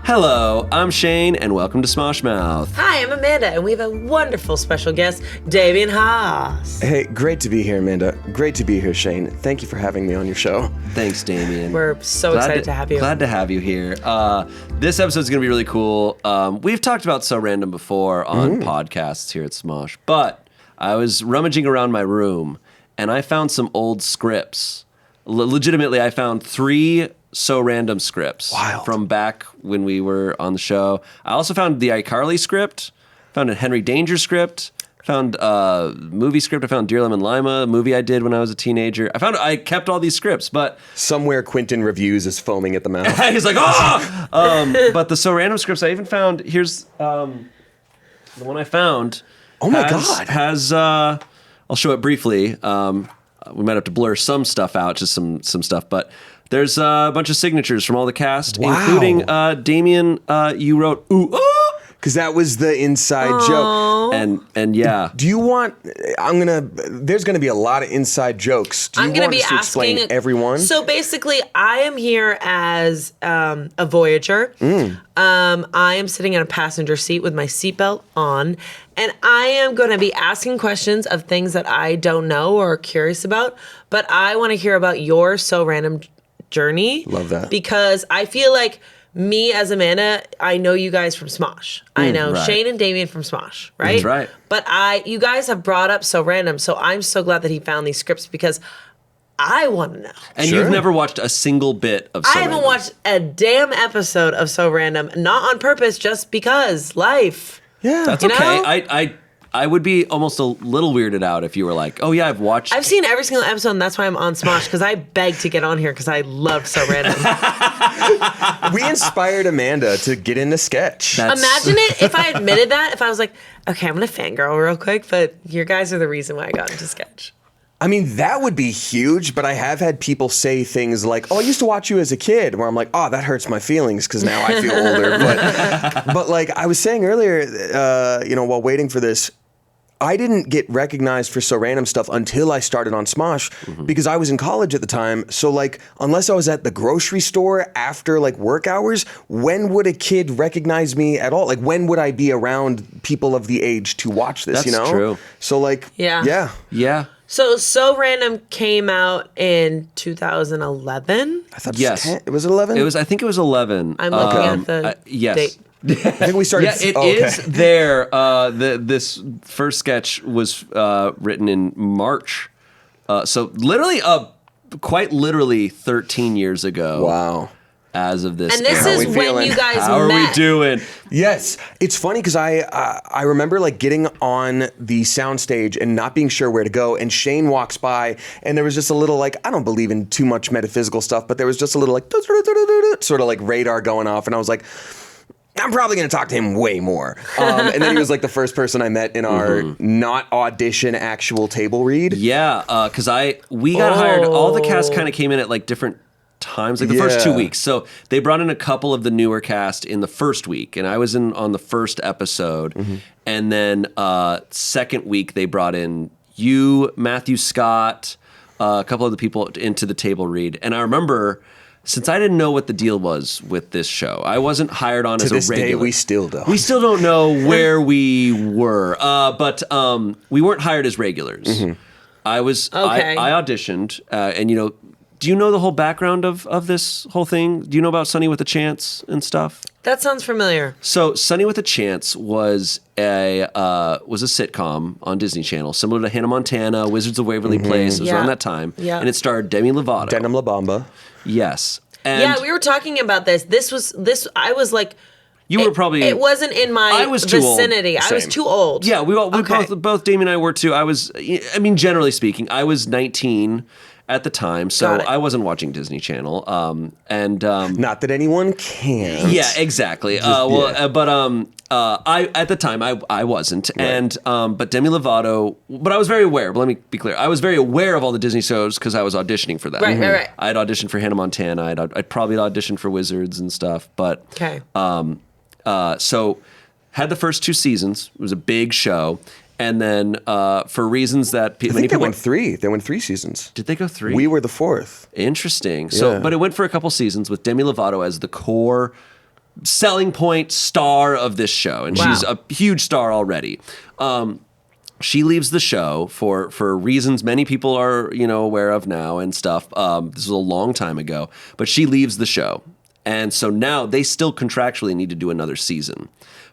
Hello, I'm Shayne, and welcome to Smosh Mouth. Hi, I'm Amanda, and we have a wonderful special guest, Damien Haas. Hey, great to be here, Amanda. Great to be here, Shayne. Thank you for having me on your show. Thanks, Damien. We're so excited to have you. Glad to have you here. This episode's going to be really cool. We've talked about So Random before on podcasts here at Smosh, but I was rummaging around my room, and I found some old scripts. Legitimately, I found 3 So Random scripts from back when we were on the show. I also found the iCarly script, found a Henry Danger script, found a movie script. I found Dear Lemon Lima, a movie I did when I was a teenager. I kept all these scripts, but somewhere Quentin Reviews is foaming at the mouth. He's like, oh! But the So Random scripts I even found, here's the one I found. Oh my God. I'll show it briefly. We might have to blur some stuff out, just some stuff, but there's a bunch of signatures from all the cast, including Damien. You wrote "ooh," because that was the inside joke. And yeah. Do you want? There's gonna be a lot of inside jokes. Do you want us to explain everyone? So basically, I am here as a Voyager. I am sitting in a passenger seat with my seatbelt on, and I am going to be asking questions of things that I don't know or are curious about. But I want to hear about your So Random journey. Love that. Because I feel like me as Amanda, I know you guys from Smosh. I know Shayne and Damien from Smosh, right? That's right. But you guys have brought up So Random, so I'm so glad that he found these scripts because I want to know. And you've never watched a single bit of So I haven't watched a damn episode of So Random, not on purpose, just because life. Yeah. That's okay. I would be almost a little weirded out if you were like, oh yeah, I've seen every single episode, and that's why I'm on Smosh, because I begged to get on here because I loved So Random. We inspired Amanda to get into sketch. Imagine it if I admitted that, if I was like, okay, I'm going to fangirl real quick, but your guys are the reason why I got into sketch. I mean, that would be huge, but I have had people say things like, oh, I used to watch you as a kid, where I'm like, oh, that hurts my feelings because now I feel older. But like I was saying earlier, while waiting for this, I didn't get recognized for So Random stuff until I started on Smosh because I was in college at the time. So like, unless I was at the grocery store after like work hours, when would a kid recognize me at all? Like, when would I be around people of the age to watch this, That's true. So like, yeah. So Random came out in 2011. I thought it was 11? I think it was 11. I'm looking at the date. I think we started. Yeah, it is there. This first sketch was written in March. So literally, quite literally 13 years ago. Wow. As of this, and this is when you guys met. How are we doing? Yes, it's funny because I remember like getting on the soundstage and not being sure where to go, and Shayne walks by, and there was just a little like, I don't believe in too much metaphysical stuff, but there was just a little like sort of like radar going off, and I was like, I'm probably going to talk to him way more. And then he was like the first person I met in our not audition, actual table read. Yeah, because we got hired. All the cast kind of came in at like different times, like the first 2 weeks. So they brought in a couple of the newer cast in the first week, and I was in on the first episode. And then second week they brought in you, Matthew Scott, a couple of the people into the table read. And I remember, since I didn't know what the deal was with this show, I wasn't hired on as a regular. To this day, we still don't. We still don't know where we were, but we weren't hired as regulars. I was. Okay. I auditioned, and do you know the whole background of this whole thing? Do you know about Sunny with a Chance and stuff? That sounds familiar. So Sunny with a Chance was a sitcom on Disney Channel, similar to Hannah Montana, Wizards of Waverly Place. It was around that time. Yeah. And it starred Demi Lovato. Denim La Bamba. Yes. And we were talking about this. I was like, you were probably. It wasn't in my vicinity. I was too old. Yeah, we both Demi and I were too. Generally speaking, I was 19 at the time, so I wasn't watching Disney Channel. Not that anyone can. Yeah, exactly. I at the time I wasn't, right. But Demi Lovato. But I was very aware. But let me be clear. I was very aware of all the Disney shows because I was auditioning for them. Right. I had auditioned for Hannah Montana. I'd probably auditioned for Wizards and stuff. But so had the first 2 seasons. It was a big show. And then for reasons that I think they went 3. They went 3 seasons. Did they go 3? We were the 4th. Interesting. So, but it went for a couple seasons with Demi Lovato as the core selling point star of this show, and she's a huge star already. She leaves the show for reasons many people are, aware of now and stuff. This was a long time ago, but she leaves the show. And so now they still contractually need to do another season,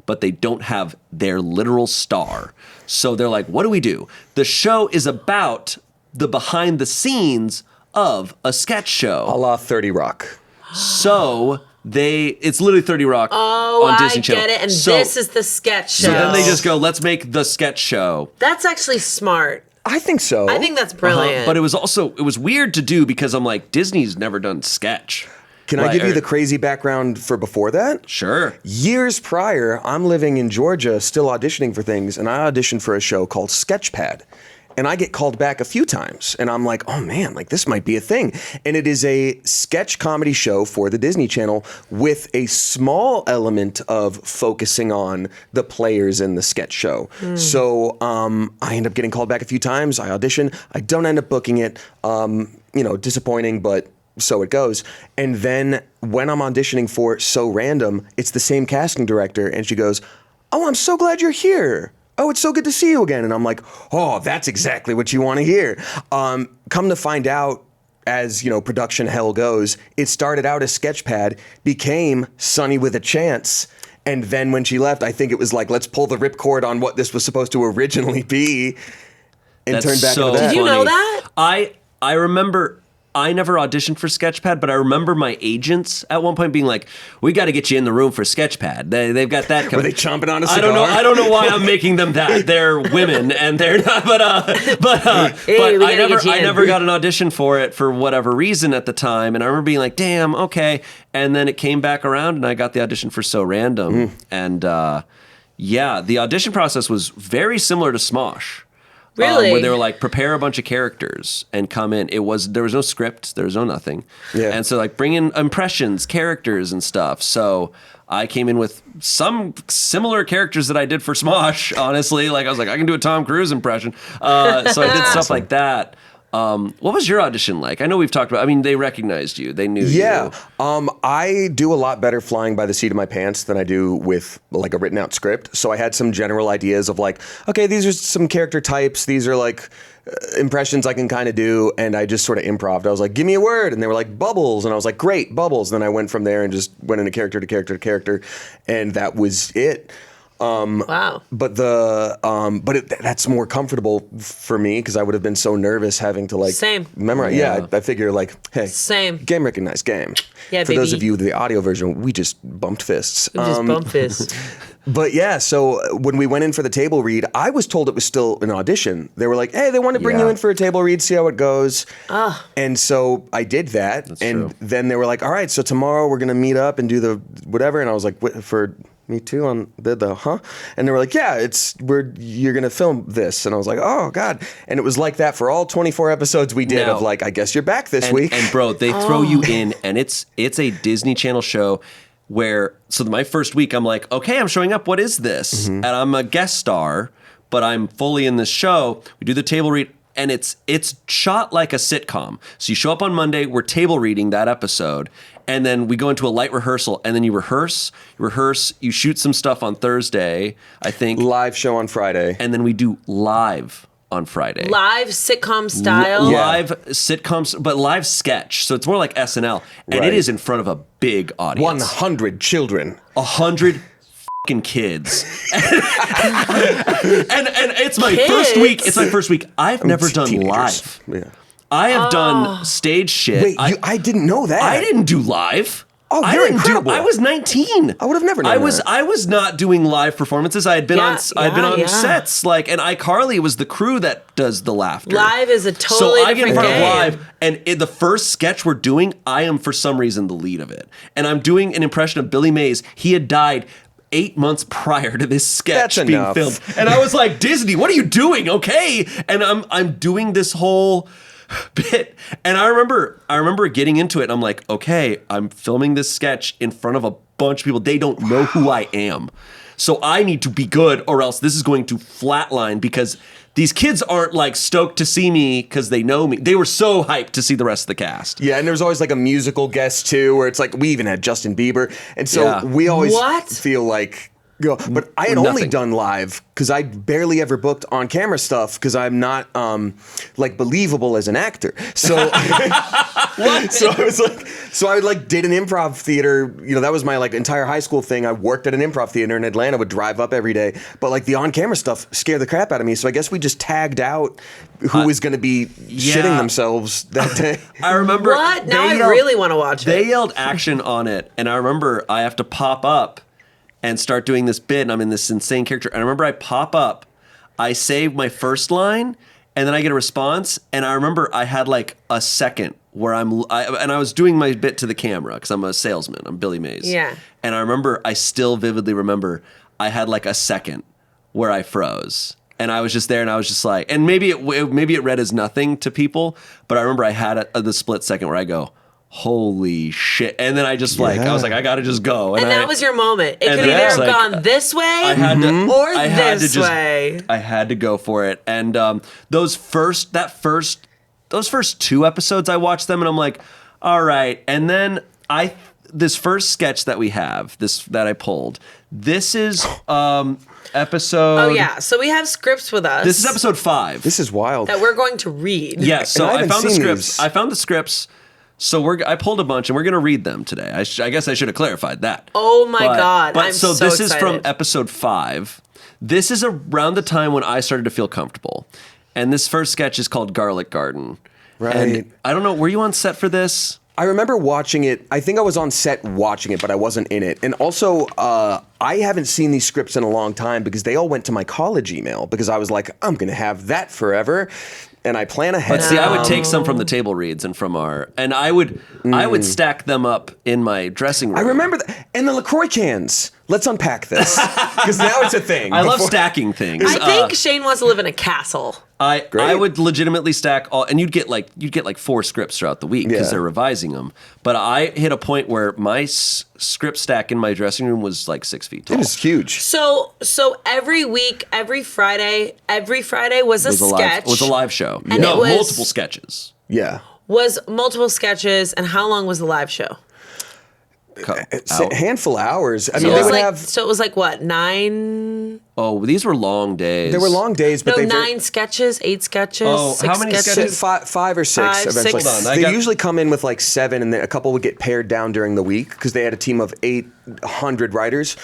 but they don't have their literal star. So they're like, what do we do? The show is about the behind the scenes of a sketch show. A la 30 Rock. So it's literally 30 Rock on Disney Channel. I get it, and this is the sketch show. So then they just go, let's make the sketch show. That's actually smart. I think so. I think that's brilliant. But it was weird to do because I'm like, Disney's never done sketch. Can I give you the crazy background for before that? Sure. Years prior, I'm living in Georgia, still auditioning for things, and I auditioned for a show called Sketchpad. And I get called back a few times, and I'm like, oh man, like this might be a thing. And it is a sketch comedy show for the Disney Channel with a small element of focusing on the players in the sketch show. So I end up getting called back a few times. I audition. I don't end up booking it. Disappointing, but so it goes. And then when I'm auditioning for So Random, it's the same casting director, and she goes, oh, I'm so glad you're here. Oh, it's so good to see you again. And I'm like, oh, that's exactly what you want to hear. Come to find out, as production hell goes, it started out as Sketchpad, became Sunny with a Chance. And then when she left, I think it was like, let's pull the ripcord on what this was supposed to originally be and turn back into that. Did you know that? I remember... I never auditioned for Sketchpad, but I remember my agents at one point being like, "We got to get you in the room for Sketchpad. They've got that coming." Were they chomping on a cigar? I don't know why I'm making them that. They're women, and they're not. But I never got an audition for it for whatever reason at the time, and I remember being like, "Damn, okay." And then it came back around, and I got the audition for So Random, and the audition process was very similar to Smosh. Really? Where they were like, prepare a bunch of characters and come in. There was no script, there was no nothing. Yeah. And so like bring in impressions, characters and stuff. So I came in with some similar characters that I did for Smosh, honestly. Like I was like, I can do a Tom Cruise impression. So I did stuff like that. What was your audition like? I know we've talked about, they recognized you. They knew you. Yeah. I do a lot better flying by the seat of my pants than I do with like a written out script. So I had some general ideas of like, okay, these are some character types. These are like impressions I can kind of do. And I just sort of improv'd. I was like, give me a word. And they were like, bubbles. And I was like, great, bubbles. Then I went from there and just went into character to character to character. And that was it. Wow. But that's more comfortable for me because I would have been so nervous having to memorize. Yeah, I figure like, hey, game recognized game. Yeah, for those of you with the audio version, we just bumped fists. We just bumped fists. But yeah, so when we went in for the table read, I was told it was still an audition. They were like, hey, they want to bring you in for a table read, see how it goes. And so I did that. That's and true. Then they were like, all right, so tomorrow we're going to meet up and do the whatever. And I was like, for me too on the and they were like, yeah, you're gonna film this, and I was like, oh god. And it was like that for all 24 episodes we did of like, I guess you're back this week. And bro, they throw you in, and it's a Disney Channel show where my first week I'm like, okay, I'm showing up, what is this? And I'm a guest star, but I'm fully in this show. We do the table read, and it's shot like a sitcom. So you show up on Monday, we're table reading that episode, and then we go into a light rehearsal, and then you rehearse, you shoot some stuff on Thursday, I think. Live show on Friday. And then we do live on Friday. Live sitcom style? Live sitcoms, but live sketch. So it's more like SNL. And it is in front of a big audience. 100 children. 100 fucking kids. and it's my first week. It's my first week. I've never done teenagers. live. Yeah. I have done stage shit. Wait, I didn't know that. I didn't do live. Oh, you're incredible. I was 19. I would have never known that. I was not doing live performances. I had been on sets, like, and iCarly was the crew that does the laughter. Live is a totally so I get in front different of game. live, and in the first sketch we're doing, I am for some reason the lead of it, and I'm doing an impression of Billy Mays. He had died 8 months prior to this sketch being filmed, and I was like, Disney, what are you doing? Okay, and I'm doing this whole bit, and I remember getting into it, and I'm like, okay, I'm filming this sketch in front of a bunch of people. They don't know who I am. So I need to be good or else this is going to flatline because these kids aren't like stoked to see me because they know me. They were so hyped to see the rest of the cast. Yeah, and there was always like a musical guest too, where it's like we even had Justin Bieber, and so we always feel like. But I had only done live because I barely ever booked on camera stuff because I'm not like believable as an actor. So, so I was like, so I like did an improv theater. You know, that was my like entire high school thing. I worked at an improv theater in Atlanta. Would drive up every day, but like the on camera stuff scared the crap out of me. So I guess we just tagged out who was going to be shitting themselves that day. I remember. What? Now I really want to watch it. They yelled action on it, and I remember I have to pop up and start doing this bit, and I'm in this insane character. And I remember I pop up, I say my first line, and then I get a response. And I remember I had like a second where I was doing my bit to the camera because I'm a salesman. I'm Billy Mays. Yeah. And I remember, I still vividly remember, I had like a second where I froze. And I was just there, and I was just like, and maybe it read as nothing to people, but I remember I had the split second where I go, holy shit. And then I just I was like, I gotta just go. And that was your moment. It could either have gone this way or this way. I had to go for it. And those first 2 episodes, I watched them and I'm like, all right. And then this first sketch that we have, that I pulled, this is episode. Oh yeah, so we have scripts with us. This is episode 5. This is wild. That we're going to read. Yeah, so I found the scripts. These. I found the scripts. So I pulled a bunch, and we're going to read them today. I guess I should have clarified that. Oh my God, but I'm so so this excited. is from episode 5. This is around the time when I started to feel comfortable. And this first sketch is called Garlic Garden. Right. And I don't know, were you on set for this? I remember watching it. I think I was on set watching it, but I wasn't in it. And also, I haven't seen these scripts in a long time because they all went to my college email because I was like, I'm going to have that forever. And I plan ahead. But see, I would take some from the table reads and from I would stack them up in my dressing room. I remember that. And the LaCroix cans. Let's unpack this. Because now it's a thing. I love stacking things. I think Shayne wants to live in a castle. I would legitimately stack all, and you'd get like 4 scripts throughout the week because they're revising them. But I hit a point where my script stack in my dressing room was like 6 feet tall. It was huge. So every week, every Friday was a sketch. Was a live show. And no, it was, multiple sketches. Yeah. Was multiple sketches, and how long was the live show? A handful of hours. I mean, So they would have. So it was like what, 9? Oh, these were long days. There were long days, but No, they 9 sketches, 8 sketches. Oh, 6 how many sketches? 5 or 6 5, eventually. 6. Hold on, They usually come in with like 7, and then a couple would get pared down during the week because they had a team of 800 writers.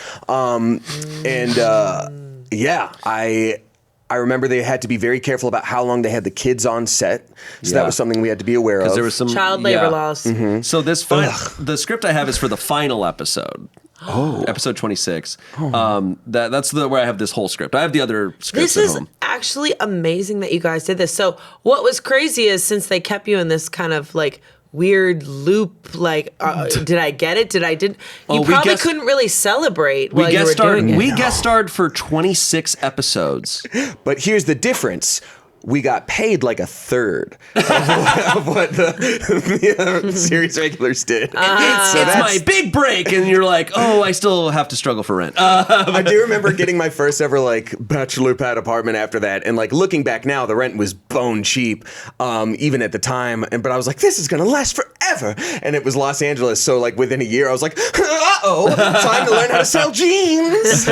I remember they had to be very careful about how long they had the kids on set. So that was something we had to be aware of. Because there was some Child labor laws. Mm-hmm. So the script I have is for the final episode. Episode 26. That's where I have this whole script. I have the other scripts This at home. is actually amazing that you guys did this. So what was crazy is since they kept you in this kind of like weird loop, like did I get it? You probably couldn't really celebrate while you were doing it. We guest starred for 26 episodes. But here's the difference. We got paid like a third of what the series regulars did. So It's my big break, and you're like, oh, I still have to struggle for rent. I do remember getting my first ever like bachelor pad apartment after that, and like looking back now, the rent was bone cheap, even at the time. But I was like, this is gonna last forever, and it was Los Angeles, so like within a year, I was like, time to learn how to sell jeans.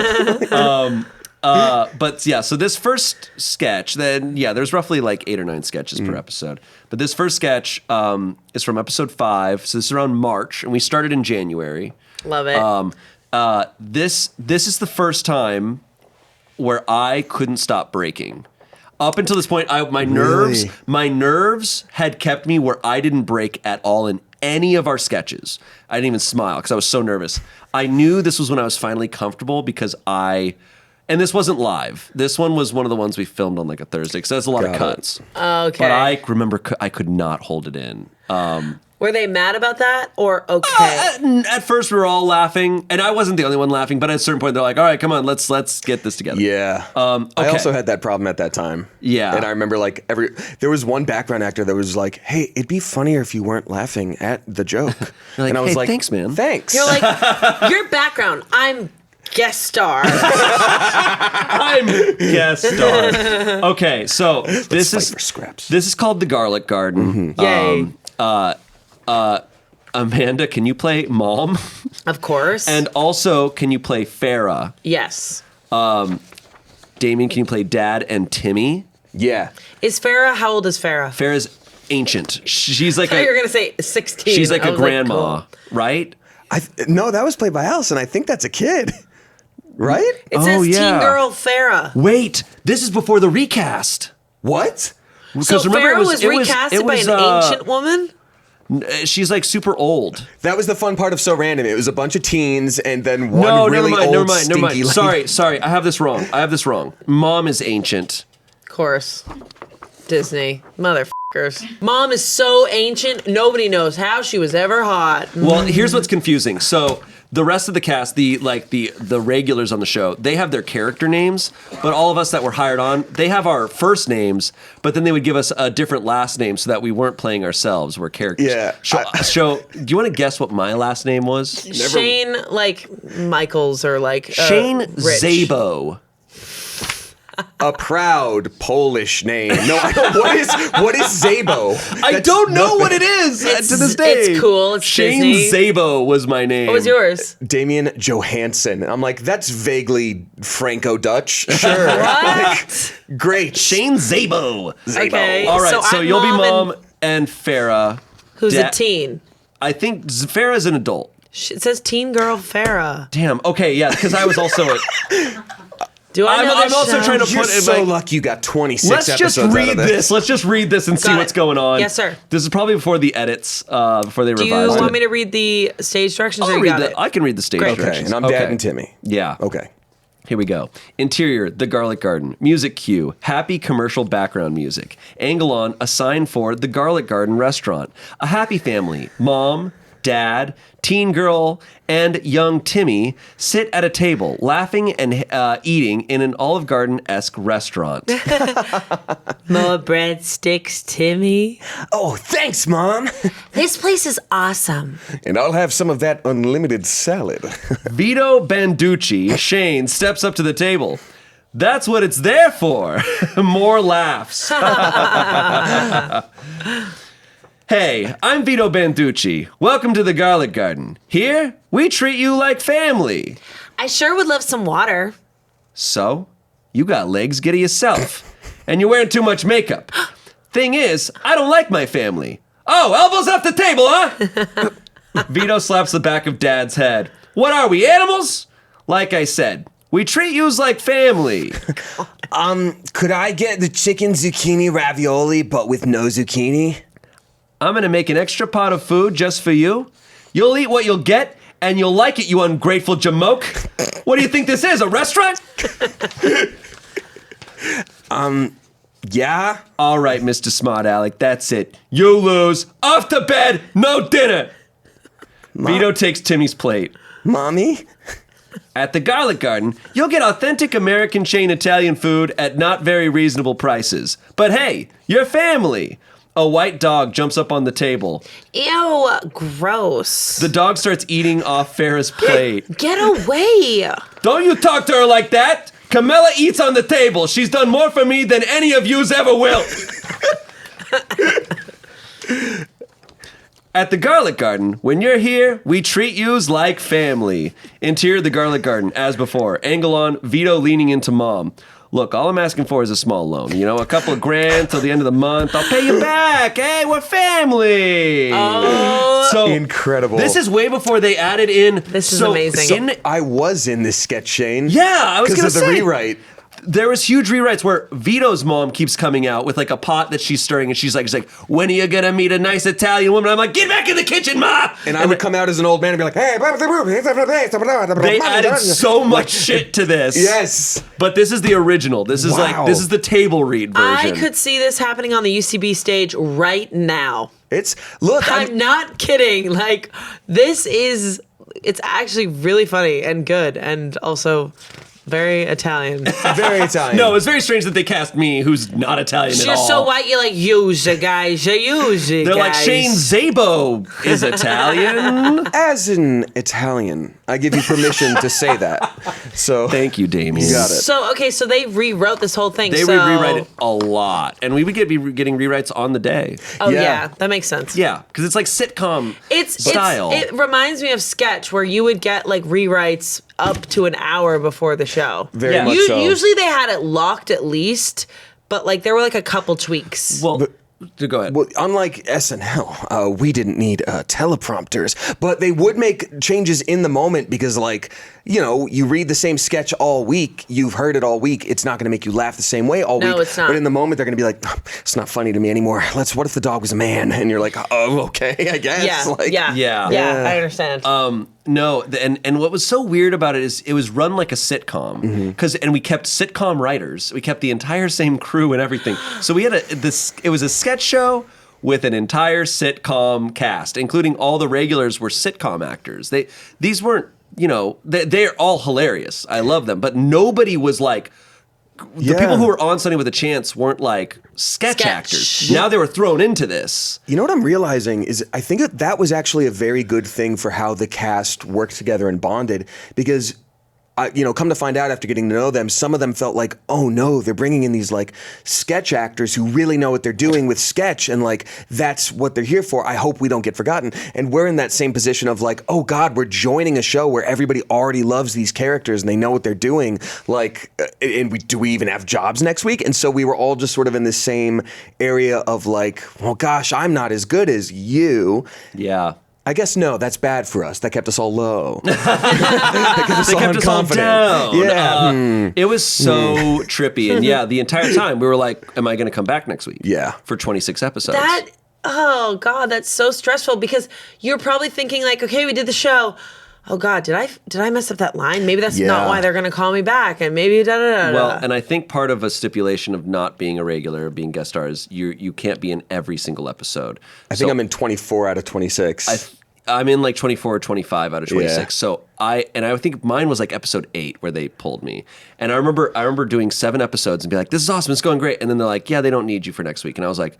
But yeah, so this first sketch, there's roughly like 8 or 9 sketches per episode. But this first sketch is from episode 5, so this is around March, and we started in January. Love it. This is the first time where I couldn't stop breaking. Up until this point, my nerves had kept me where I didn't break at all in any of our sketches. I didn't even smile because I was so nervous. I knew this was when I was finally comfortable because and this wasn't live. This one was one of the ones we filmed on like a Thursday because there's a lot of cuts. Okay. But I remember I could not hold it in. Were they mad about that or okay? At first we were all laughing, and I wasn't the only one laughing, but at a certain point they're like, all right, come on, let's get this together. Yeah. Okay. I also had that problem at that time. Yeah. And I remember like there was one background actor that was like, hey, it'd be funnier if you weren't laughing at the joke. You're like, and I was hey, like, thanks, man. Thanks. You're like, your background, I'm guest star. I'm guest star. Okay, so this Fight for scraps. this is called the Garlic Garden. Yay. Amanda, can you play Mom? Of course. And also, can you play Farrah? yes. Damien, can you play Dad and Timmy? Yeah. Is Farrah, how old is Farrah? Farrah's ancient. She's like I thought you were going to say 16. she's like I a was grandma, cool. right? No, that was played by Allison. I think that's a kid. Right? It says yeah. teen girl Farrah. Wait, this is before the recast. What? So Because remember, Farrah was recasted by an ancient woman? She's like super old. That was the fun part of So Random. It was a bunch of teens and then one No, really old never mind. stinky lady. Sorry. I have this wrong. Mom is ancient. Of course. Disney. Motherfuckers. Mom is so ancient, nobody knows how she was ever hot. Well, here's what's confusing. So the rest of the cast, the regulars on the show, they have their character names, but all of us that were hired on, they have our first names, but then they would give us a different last name so that we weren't playing ourselves. We're characters. Yeah. So, do you want to guess what my last name was? Shayne, like Michaels or like Shayne Rich. Zabo. A proud Polish name. No, what is Zabo? I don't know what it is to this day. It's cool. It's Shayne Disney. Zabo was my name. What was yours? Damien Johansson. I'm like, that's vaguely Franco-Dutch. Sure. What? Great. Shayne Zabo. Okay. All right, so I'm you'll be Mom Mom and Farrah. Who's Da- a teen? I think Farrah's an adult. It says teen girl Farrah. Damn. Okay, yeah, because I was also Do I know I'm this also show? trying to You're put in so my. lucky you got 26 Let's episodes just out read of this. this. Let's just read this and see Got what's it. going on. Yes, sir. This is probably before the edits, before they Do you revised want it. me to read the stage directions or I'll you read got the, it? I can read the stage Great. Okay, directions. and I'm Dad and Timmy. Yeah. Okay. Here we go. Interior, the Garlic Garden. Music cue, happy commercial background music. Angle on, a sign for the Garlic Garden restaurant. A happy family, Mom, Dad, teen girl, and young Timmy sit at a table, laughing and eating in an Olive Garden-esque restaurant. More breadsticks, Timmy. Oh, thanks, Mom. This place is awesome. And I'll have some of that unlimited salad. Vito Banducci, Shayne, steps up to the table. That's what it's there for. More laughs. Hey, I'm Vito Banducci. Welcome to the Garlic Garden. Here, we treat you like family. I sure would love some water. So, you got legs, get it yourself. And you're wearing too much makeup. Thing is, I don't like my family. Oh, elbows off the table, huh? Vito slaps the back of Dad's head. What are we, animals? Like I said, we treat yous like family. Could I get the chicken zucchini ravioli, but with no zucchini? I'm gonna make an extra pot of food just for you. You'll eat what you'll get, and you'll like it, you ungrateful jamoke. What do you think this is, a restaurant? Yeah? All right, Mr. Smart Alec, that's it. You lose. Off to bed, no dinner. Vito takes Timmy's plate. Mommy? At the Garlic Garden, you'll get authentic American chain Italian food at not very reasonable prices. But hey, you're family. A white dog jumps up on the table. Ew, gross. The dog starts eating off Farrah's plate. Get away. Don't you talk to her like that! Camilla eats on the table. She's done more for me than any of yous ever will. At the Garlic Garden, when you're here, we treat yous like family. Interior the Garlic Garden, as before. Angle on, Vito leaning into Mom. Look, all I'm asking for is a small loan. You know, a couple of grand till the end of the month. I'll pay you back. Hey, we're family. So Incredible. This is way before they added in. This is amazing. I was in this sketch, Shayne. Yeah, I was gonna Because of the say. rewrite. There was huge rewrites where Vito's mom keeps coming out with like a pot that she's stirring, and she's like, "When are you gonna meet a nice Italian woman?" I'm like, "Get back in the kitchen, ma!" And I would come out as an old man and be like, hey, They added so much shit to this. Yes. But this is the original. This is Wow. this is the table read version. I could see this happening on the UCB stage right now. Look, I'm not kidding. Like, it's actually really funny and good and also Very Italian. Very Italian. No, it's very strange that they cast me, who's not Italian at You're all. so white, you're like, use it, guys. Use it, They're like, guys. Shayne Zabo is Italian. As an Italian, I give you permission to say that. So Thank you, Damien. You got it. So they rewrote this whole thing. They so... would rewrite it a lot, and we would be getting rewrites on the day. Oh Yeah. yeah, that makes sense. Yeah, because it's like sitcom style. It reminds me of sketch where you would get like rewrites up to an hour before the show. Very Yeah. much so. Usually they had it locked at least, but like there were like a couple tweaks. Well, go ahead. Well, unlike SNL, we didn't need teleprompters, but they would make changes in the moment because, like, you know, you read the same sketch all week, you've heard it all week, it's not going to make you laugh the same way all week. No, it's not. But in the moment, they're going to be like, it's not funny to me anymore. What if the dog was a man? And you're like, oh, okay, I guess. Yeah, Like, yeah, I understand. No, and what was so weird about it is it was run like a sitcom and we kept sitcom writers. We kept the entire same crew and everything. So we had it was a sketch show with an entire sitcom cast, including all the regulars were sitcom actors. These weren't, you know, they're all hilarious. I love them, but nobody was like. The people who were on Sunday with a Chance weren't like sketch actors. Now they were thrown into this. You know what I'm realizing is I think that was actually a very good thing for how the cast worked together and bonded because come to find out after getting to know them, some of them felt like, oh no, they're bringing in these like sketch actors who really know what they're doing with sketch and like that's what they're here for. I hope we don't get forgotten. And we're in that same position of like, oh God, we're joining a show where everybody already loves these characters and they know what they're doing. Like, do we even have jobs next week? And so we were all just sort of in the same area of like, well, gosh, I'm not as good as you. Yeah. I guess no, that's bad for us. That kept us all low. That kept us They all kept us all unconfident. down. Yeah. It was so trippy. And yeah, the entire time we were like, am I going to come back next week? Yeah. For 26 episodes. Oh God, that's so stressful because you're probably thinking like, okay, we did the show. Oh God, did I mess up that line? Maybe that's not why they're gonna call me back, and maybe da da da. Well, and I think part of a stipulation of not being a regular, being guest star, is you can't be in every single episode. I think I'm in 24 out of 26. I'm in like 24 or 25 out of 26. Yeah. So I think mine was like episode 8 where they pulled me. And I remember doing 7 episodes and be like, this is awesome, it's going great. And then they're like, yeah, they don't need you for next week. And I was like,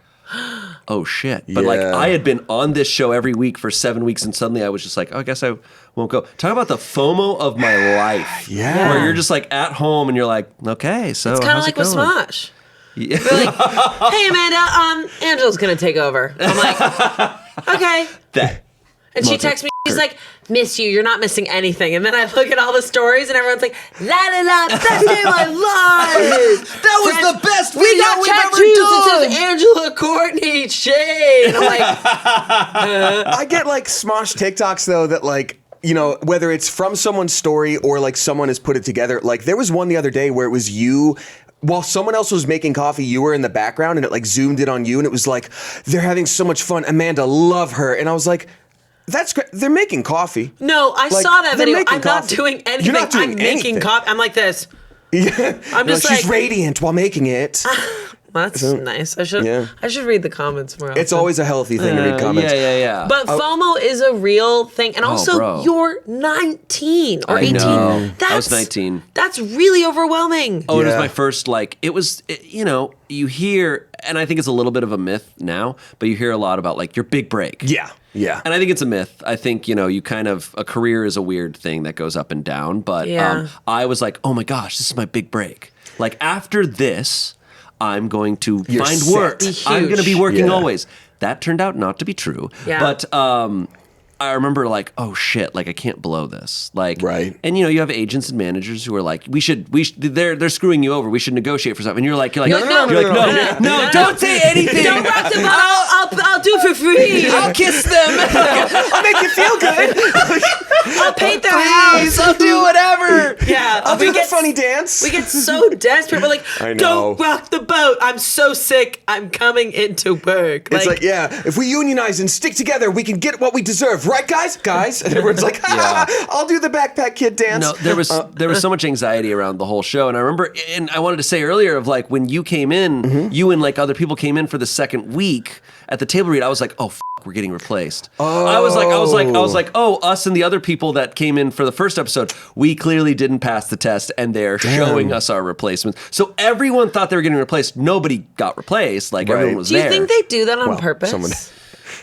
oh shit. But like I had been on this show every week for 7 weeks and suddenly I was just like, oh, I guess I won't go. Talk about the FOMO of my life. Yeah. Where you're just like at home and you're like, okay, so it's kind of how's like it with going? Smosh. Yeah. They're like, hey Amanda, Angela's gonna take over. I'm like, okay. And she texts me, she's like, miss you, you're not missing anything. And then I look at all the stories and everyone's like, la la la, best day of my life. That was the best We video got we've ever tattoos done. that says Angela, Kortney, Shayne. And I'm like, I get like Smosh TikToks though that like, you know, whether it's from someone's story or like someone has put it together. Like there was one the other day where it was you. While someone else was making coffee, you were in the background and it like zoomed in on you and it was like, they're having so much fun. Amanda, love her. And I was like, that's great. They're making coffee. no, I Like, saw that they're video. making I'm not coffee. doing anything. You're not doing I'm making anything. coffee. I'm like this. Yeah. I'm just she's like- radiant while making it. That's nice. I should read the comments more often. It's always a healthy thing to read comments. Yeah. But FOMO is a real thing. And also, bro. you're 19 or I 18. know. That's, I was 19. That's really overwhelming. Oh, it was Yeah. my first, like, you know, you hear, and I think it's a little bit of a myth now, but you hear a lot about, like, your big break. Yeah. And I think it's a myth. I think, you know, a career is a weird thing that goes up and down, but Yeah. I was like, oh my gosh, this is my big break. Like, after this, I'm going to You're find set. work. Be I'm going to be huge. working Yeah. always. That turned out not to be true. Yeah. But I remember like, oh shit, like I can't blow this. Like, Right. And you know, you have agents and managers who are like, we should, they're screwing you over. We should negotiate for something. And you're like, No, don't say anything. Don't rock the boat. I'll do it for free. I'll kiss them. I'll make you feel good. I'll paint their Please, house. I'll do whatever. Yeah. I'll do the funny dance. We get so desperate. We're like, I know. don't rock the boat. I'm so sick. I'm coming into work. It's like, yeah, if we unionize and stick together, we can get what we deserve, right, guys? And everyone's like, I'll do the backpack kid dance. No, there was so much anxiety around the whole show, and I remember, and I wanted to say earlier of like when you came in, you and like other people came in for the second week at the table read. I was like, oh, we're getting replaced. I was like, oh, us and the other people that came in for the first episode, we clearly didn't pass the test, and they're showing us our replacements. So everyone thought they were getting replaced. Nobody got replaced. Like everyone was there. Do you think they do that on purpose?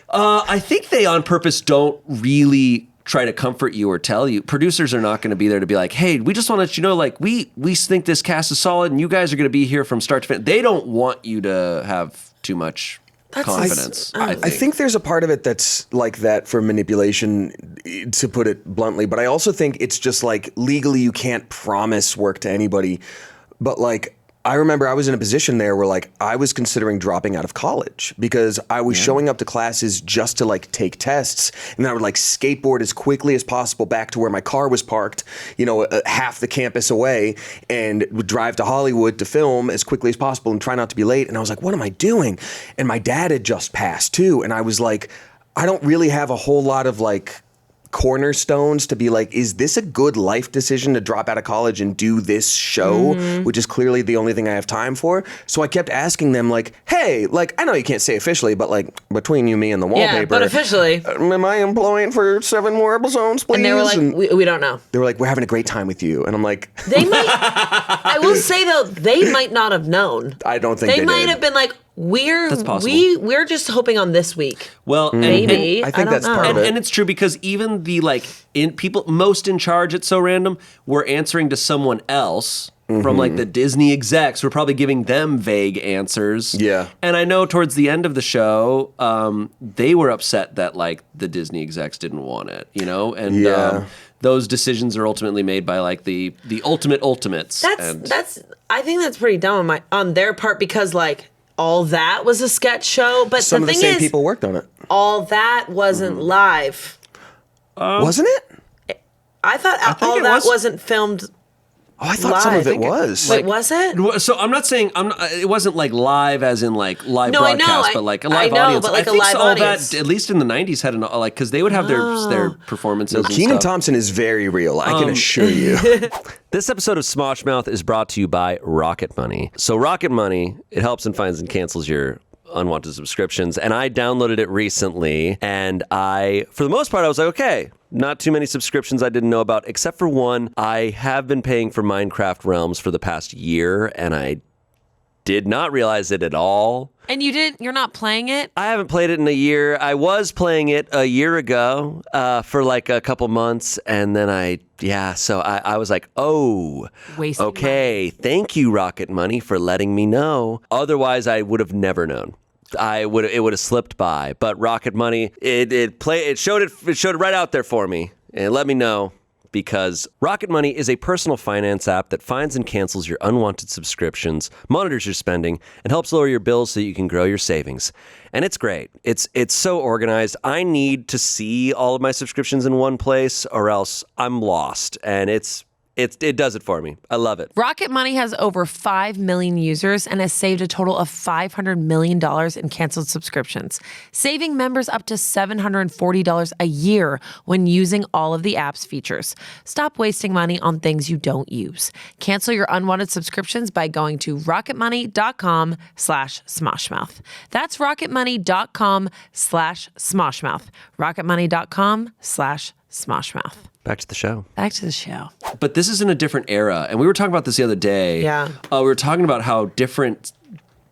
I think they on purpose don't really try to comfort you or tell you. Producers are not going to be there to be like, hey, we just want to let you know, like, we think this cast is solid, and you guys are going to be here from start to finish. They don't want you to have too much confidence. I think there's a part of it that's like that for manipulation, to put it bluntly, but I also think it's just like legally you can't promise work to anybody. But like, I remember I was in a position there where like I was considering dropping out of college because I was showing up to classes just to like take tests, and then I would like skateboard as quickly as possible back to where my car was parked, half the campus away, and would drive to Hollywood to film as quickly as possible and try not to be late. And I was like, what am I doing? And my dad had just passed too, and I was like, I don't really have a whole lot of like cornerstones to be like, is this a good life decision to drop out of college and do this show, which is clearly the only thing I have time for? So I kept asking them like, hey, like, I know you can't say officially, but like between you, me, and the wallpaper. Yeah, but officially. Am I employed for 7 more episodes, please? And they were like, we don't know. They were like, we're having a great time with you. And I'm like... They might... I will say, though, they might not have known. I don't think they might did. have been like, we're just hoping on this week. Well, maybe. I think that's part of it. And it's true because even the people most in charge at So Random were answering to someone else from like the Disney execs. We're probably giving them vague answers. Yeah. And I know towards the end of the show, they were upset that like the Disney execs didn't want it, and those decisions are ultimately made by like the ultimate ultimates. I think that's pretty dumb on their part because like all that was a sketch show, but some the of the thing same is, people worked on it. All that wasn't live. Wasn't it? I thought all that wasn't filmed. Oh, I thought some of it was. Wait, was it? So I'm not saying it wasn't like live as in like live broadcast, but like a live I know, audience. But like I think a live all audience. that, at least in the '90s, had because they would have their performances. No, and Kenan stuff. Thompson is very real. I can assure you. This episode of Smosh Mouth is brought to you by Rocket Money. So Rocket Money, it helps and finds and cancels your unwanted subscriptions, and I downloaded it recently, and for the most part, I was like, okay, not too many subscriptions I didn't know about, except for one. I have been paying for Minecraft Realms for the past year, and I did not realize it at all. And you're not playing it? I haven't played it in a year. I was playing it a year ago for like a couple months, and then so I was like, oh, wasting okay, money. Thank you, Rocket Money, for letting me know. Otherwise, I would have never known. It would have slipped by. But Rocket Money, it showed it right out there for me, and let me know. Because Rocket Money is a personal finance app that finds and cancels your unwanted subscriptions, monitors your spending, and helps lower your bills so you can grow your savings. And it's great. It's so organized. I need to see all of my subscriptions in one place or else I'm lost. And it does it for me. I love it. Rocket Money has over 5 million users and has saved a total of $500 million in canceled subscriptions, saving members up to $740 a year when using all of the app's features. Stop wasting money on things you don't use. Cancel your unwanted subscriptions by going to rocketmoney.com/smoshmouth. That's rocketmoney.com/smoshmouth. rocketmoney.com/smoshmouth. Back to the show. But this is in a different era. And we were talking about this the other day. Yeah. We were talking about how different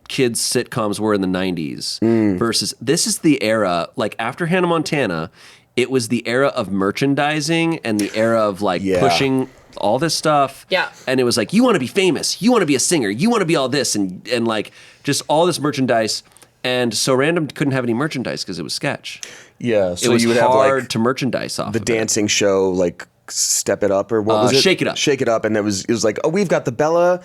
kids' sitcoms were in the 90s versus this is the era, like after Hannah Montana, it was the era of merchandising and the era of like pushing all this stuff. Yeah. And it was like, you want to be famous. You want to be a singer. You want to be all this. And like just all this merchandise. And So Random couldn't have any merchandise because it was sketch. Yeah, so it was you would hard have like to merchandise off the dancing show, like Step It Up or what was it? Shake It Up. Shake It Up, and it was like, oh, we've got the Bella.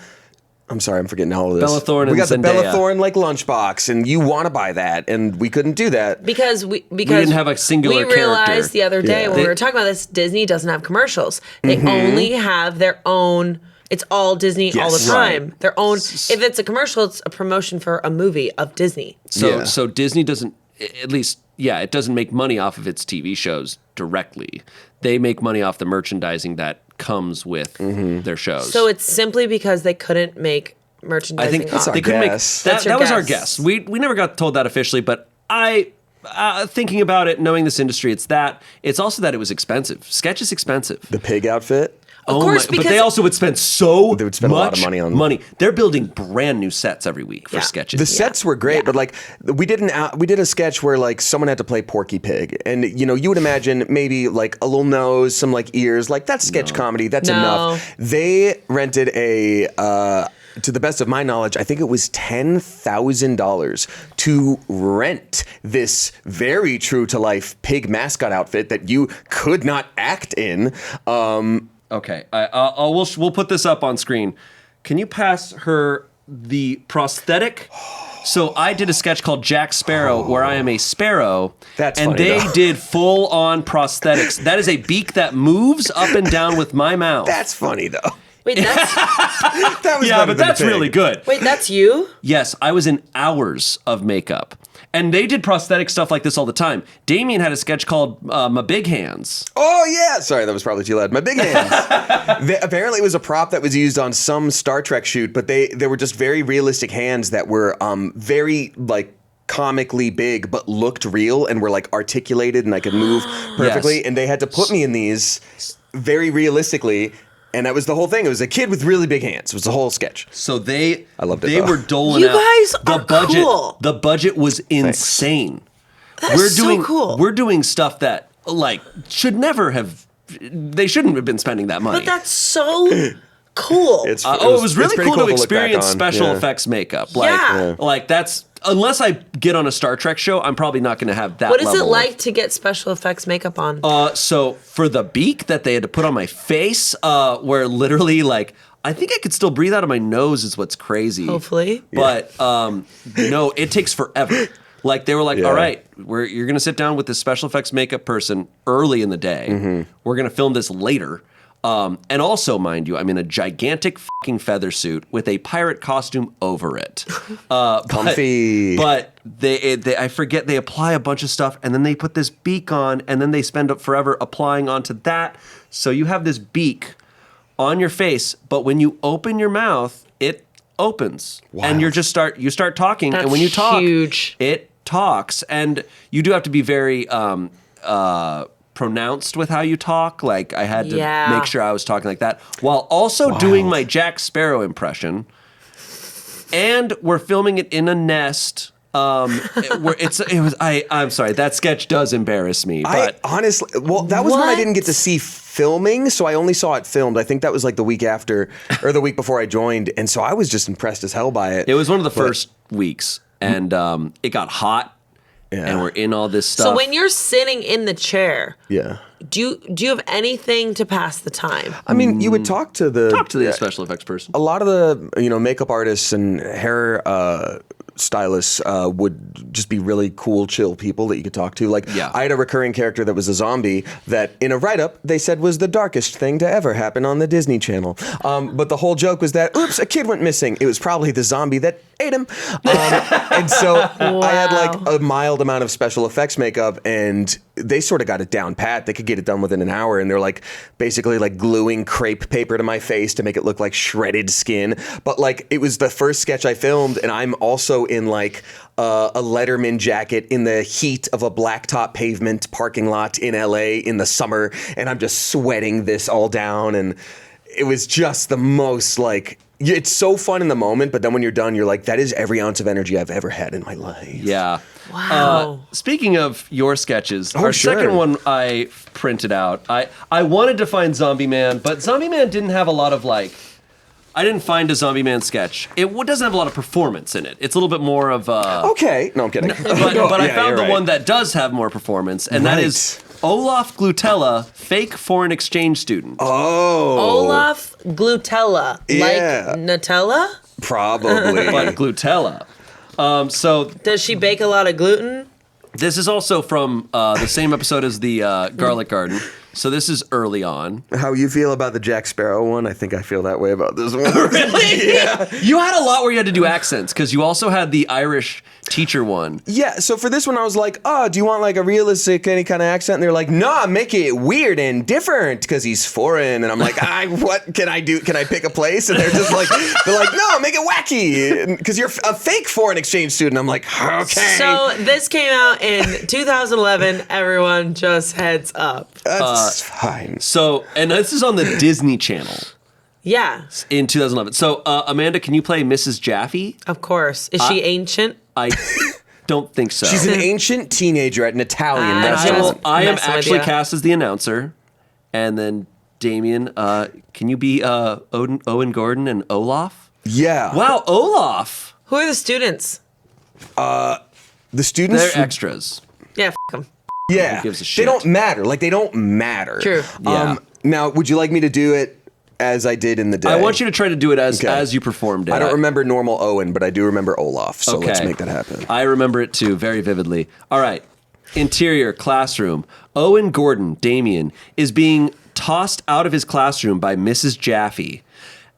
I'm sorry, I'm forgetting all of this. Bella Thorne we and got the Zendaya. Bella Thorne like lunchbox, and you want to buy that, and we couldn't do that because we didn't have a singular We realized character. the other day when we were talking about this, Disney doesn't have commercials. They only have their own. It's all Disney all the time. Right. Their own. If it's a commercial, it's a promotion for a movie of Disney. So Disney doesn't, at least, it doesn't make money off of its TV shows directly. They make money off the merchandising that comes with their shows. So it's simply because they couldn't make merchandising. I think that's they our couldn't guess. make that. That was our guess. We never got told that officially, but I thinking about it, knowing this industry, it's also that it was expensive. Sketch is expensive. The pig outfit. Of course, because but they also would spend They would spend a lot of money on money. They're building brand new sets every week for sketches. The sets were great, but like we did a sketch where like someone had to play Porky Pig, and you would imagine maybe like a little nose, some like ears, like that's sketch comedy. That's enough. They rented a. To the best of my knowledge, I think it was $10,000 to rent this very true to life pig mascot outfit that you could not act in. Okay, we'll put this up on screen. Can you pass her the prosthetic? So I did a sketch called Jack Sparrow where I am a sparrow. That's and funny, they though. did full on prosthetics. That is a beak that moves up and down with my mouth. That's funny though. Wait, that's That was yeah, better but than that's pig. really good. wait, that's you? Yes, I was in hours of makeup. And they did prosthetic stuff like this all the time. Damien had a sketch called My Big Hands. Oh yeah, sorry, that was probably too loud. My big hands. Apparently, it was a prop that was used on some Star Trek shoot, but they were just very realistic hands that were very like comically big, but looked real and were like articulated, and I could move perfectly. Yes. And they had to put me in these very realistically. And that was the whole thing. It was a kid with really big hands. It was the whole sketch. So I loved it, they though. were doling You out. guys the are budget. cool. The budget was insane. That's so cool. We're doing stuff that like should never have. They shouldn't have been spending that money. But that's so cool. It's it was really it's pretty cool to look back experience on. special Yeah. effects makeup. Yeah. Like that's unless I get on a Star Trek show, I'm probably not going to have that. What is it level of- like to get special effects makeup on? So for the beak that they had to put on my face, where literally like I think I could still breathe out of my nose is what's crazy. Hopefully. But no, it takes forever. Like they were like, all right, you're gonna sit down with this special effects makeup person early in the day. Mm-hmm. We're gonna film this later. And also, mind you, I'm in a gigantic fucking feather suit with a pirate costume over it. Comfy. But they I forget, they apply a bunch of stuff and then they put this beak on and then they spend up forever applying onto that. So you have this beak on your face, but when you open your mouth, it opens. And you start talking. That's and when you talk, huge. it talks. And you do have to be very pronounced with how you talk. Like I had to make sure I was talking like that while also doing my Jack Sparrow impression. And we're filming it in a nest. I'm sorry, that sketch does embarrass me. But I honestly, that was when I didn't get to see filming, so I only saw it filmed. I think that was like the week after or the week before I joined, and so I was just impressed as hell by it. it was one of the first weeks, and it got hot, and we're in all this stuff. So when you're sitting in the chair, Yeah. do you have anything to pass the time? I mean, you would talk to the special effects person. a lot of the makeup artists and hair stylists would just be really cool, chill people that you could talk to. Like, I had a recurring character that was a zombie that in a write-up they said was the darkest thing to ever happen on the Disney Channel. But the whole joke was that, oops, a kid went missing. It was probably the zombie that ate him. And so I had like a mild amount of special effects makeup, and they sort of got it down pat. They could get it done within an hour, and they're like basically like gluing crepe paper to my face to make it look like shredded skin. But like it was the first sketch I filmed, and I'm also in like a Letterman jacket in the heat of a blacktop pavement parking lot in LA in the summer, and I'm just sweating this all down, and it was just the most like, it's so fun in the moment, but then when you're done, you're like, that is every ounce of energy I've ever had in my life. Yeah. Wow. Speaking of your sketches, Oh, our sure. second one I printed out. I wanted to find Zombie Man, but Zombie Man didn't have a lot of like, I didn't find a Zombie Man sketch. It doesn't have a lot of performance in it. It's a little bit more of Okay. No, I'm kidding. but I Yeah, found you're the right. one that does have more performance, and that Right. is Olaf Glutella, fake foreign exchange student. Oh. Olaf Glutella, Yeah. like Nutella? Probably. But Glutella. So Does she bake a lot of gluten? this is also from the same episode as the Garlic Garden. So this is early on. How you feel about the Jack Sparrow one? I think I feel that way about this one. Really? Yeah. You had a lot where you had to do accents because you also had the Irish teacher one. Yeah, so for this one, I was like, oh, do you want like a realistic any kind of accent? And they're like, nah, make it weird and different because he's foreign. And I'm like, what can I do? Can I pick a place? And they're like, no, make it wacky because you're a fake foreign exchange student. I'm like, okay. So this came out in 2011. Everyone just heads up. That's fine. So, and this is on the Disney Channel. Yeah. In 2011. So, Amanda, can you play Mrs. Jaffe? Of course. Is she ancient? I don't think so. She's an ancient teenager at an Italian restaurant. I am actually cast as the announcer. And then, Damien, can you be Owen Gordon and Olaf? Yeah. Wow, Olaf. Who are the students? The students. They're extras. Yeah, f them. Yeah. Who gives a shit? They don't matter. Like, they don't matter. True. Yeah. Now, would you like me to do it as I did in the day? I want you to try to do it as you performed it. I don't remember normal Owen, but I do remember Olaf, so Okay. let's make that happen. I remember it too, very vividly. All right. Interior classroom. Owen Gordon, Damien, is being tossed out of his classroom by Mrs. Jaffe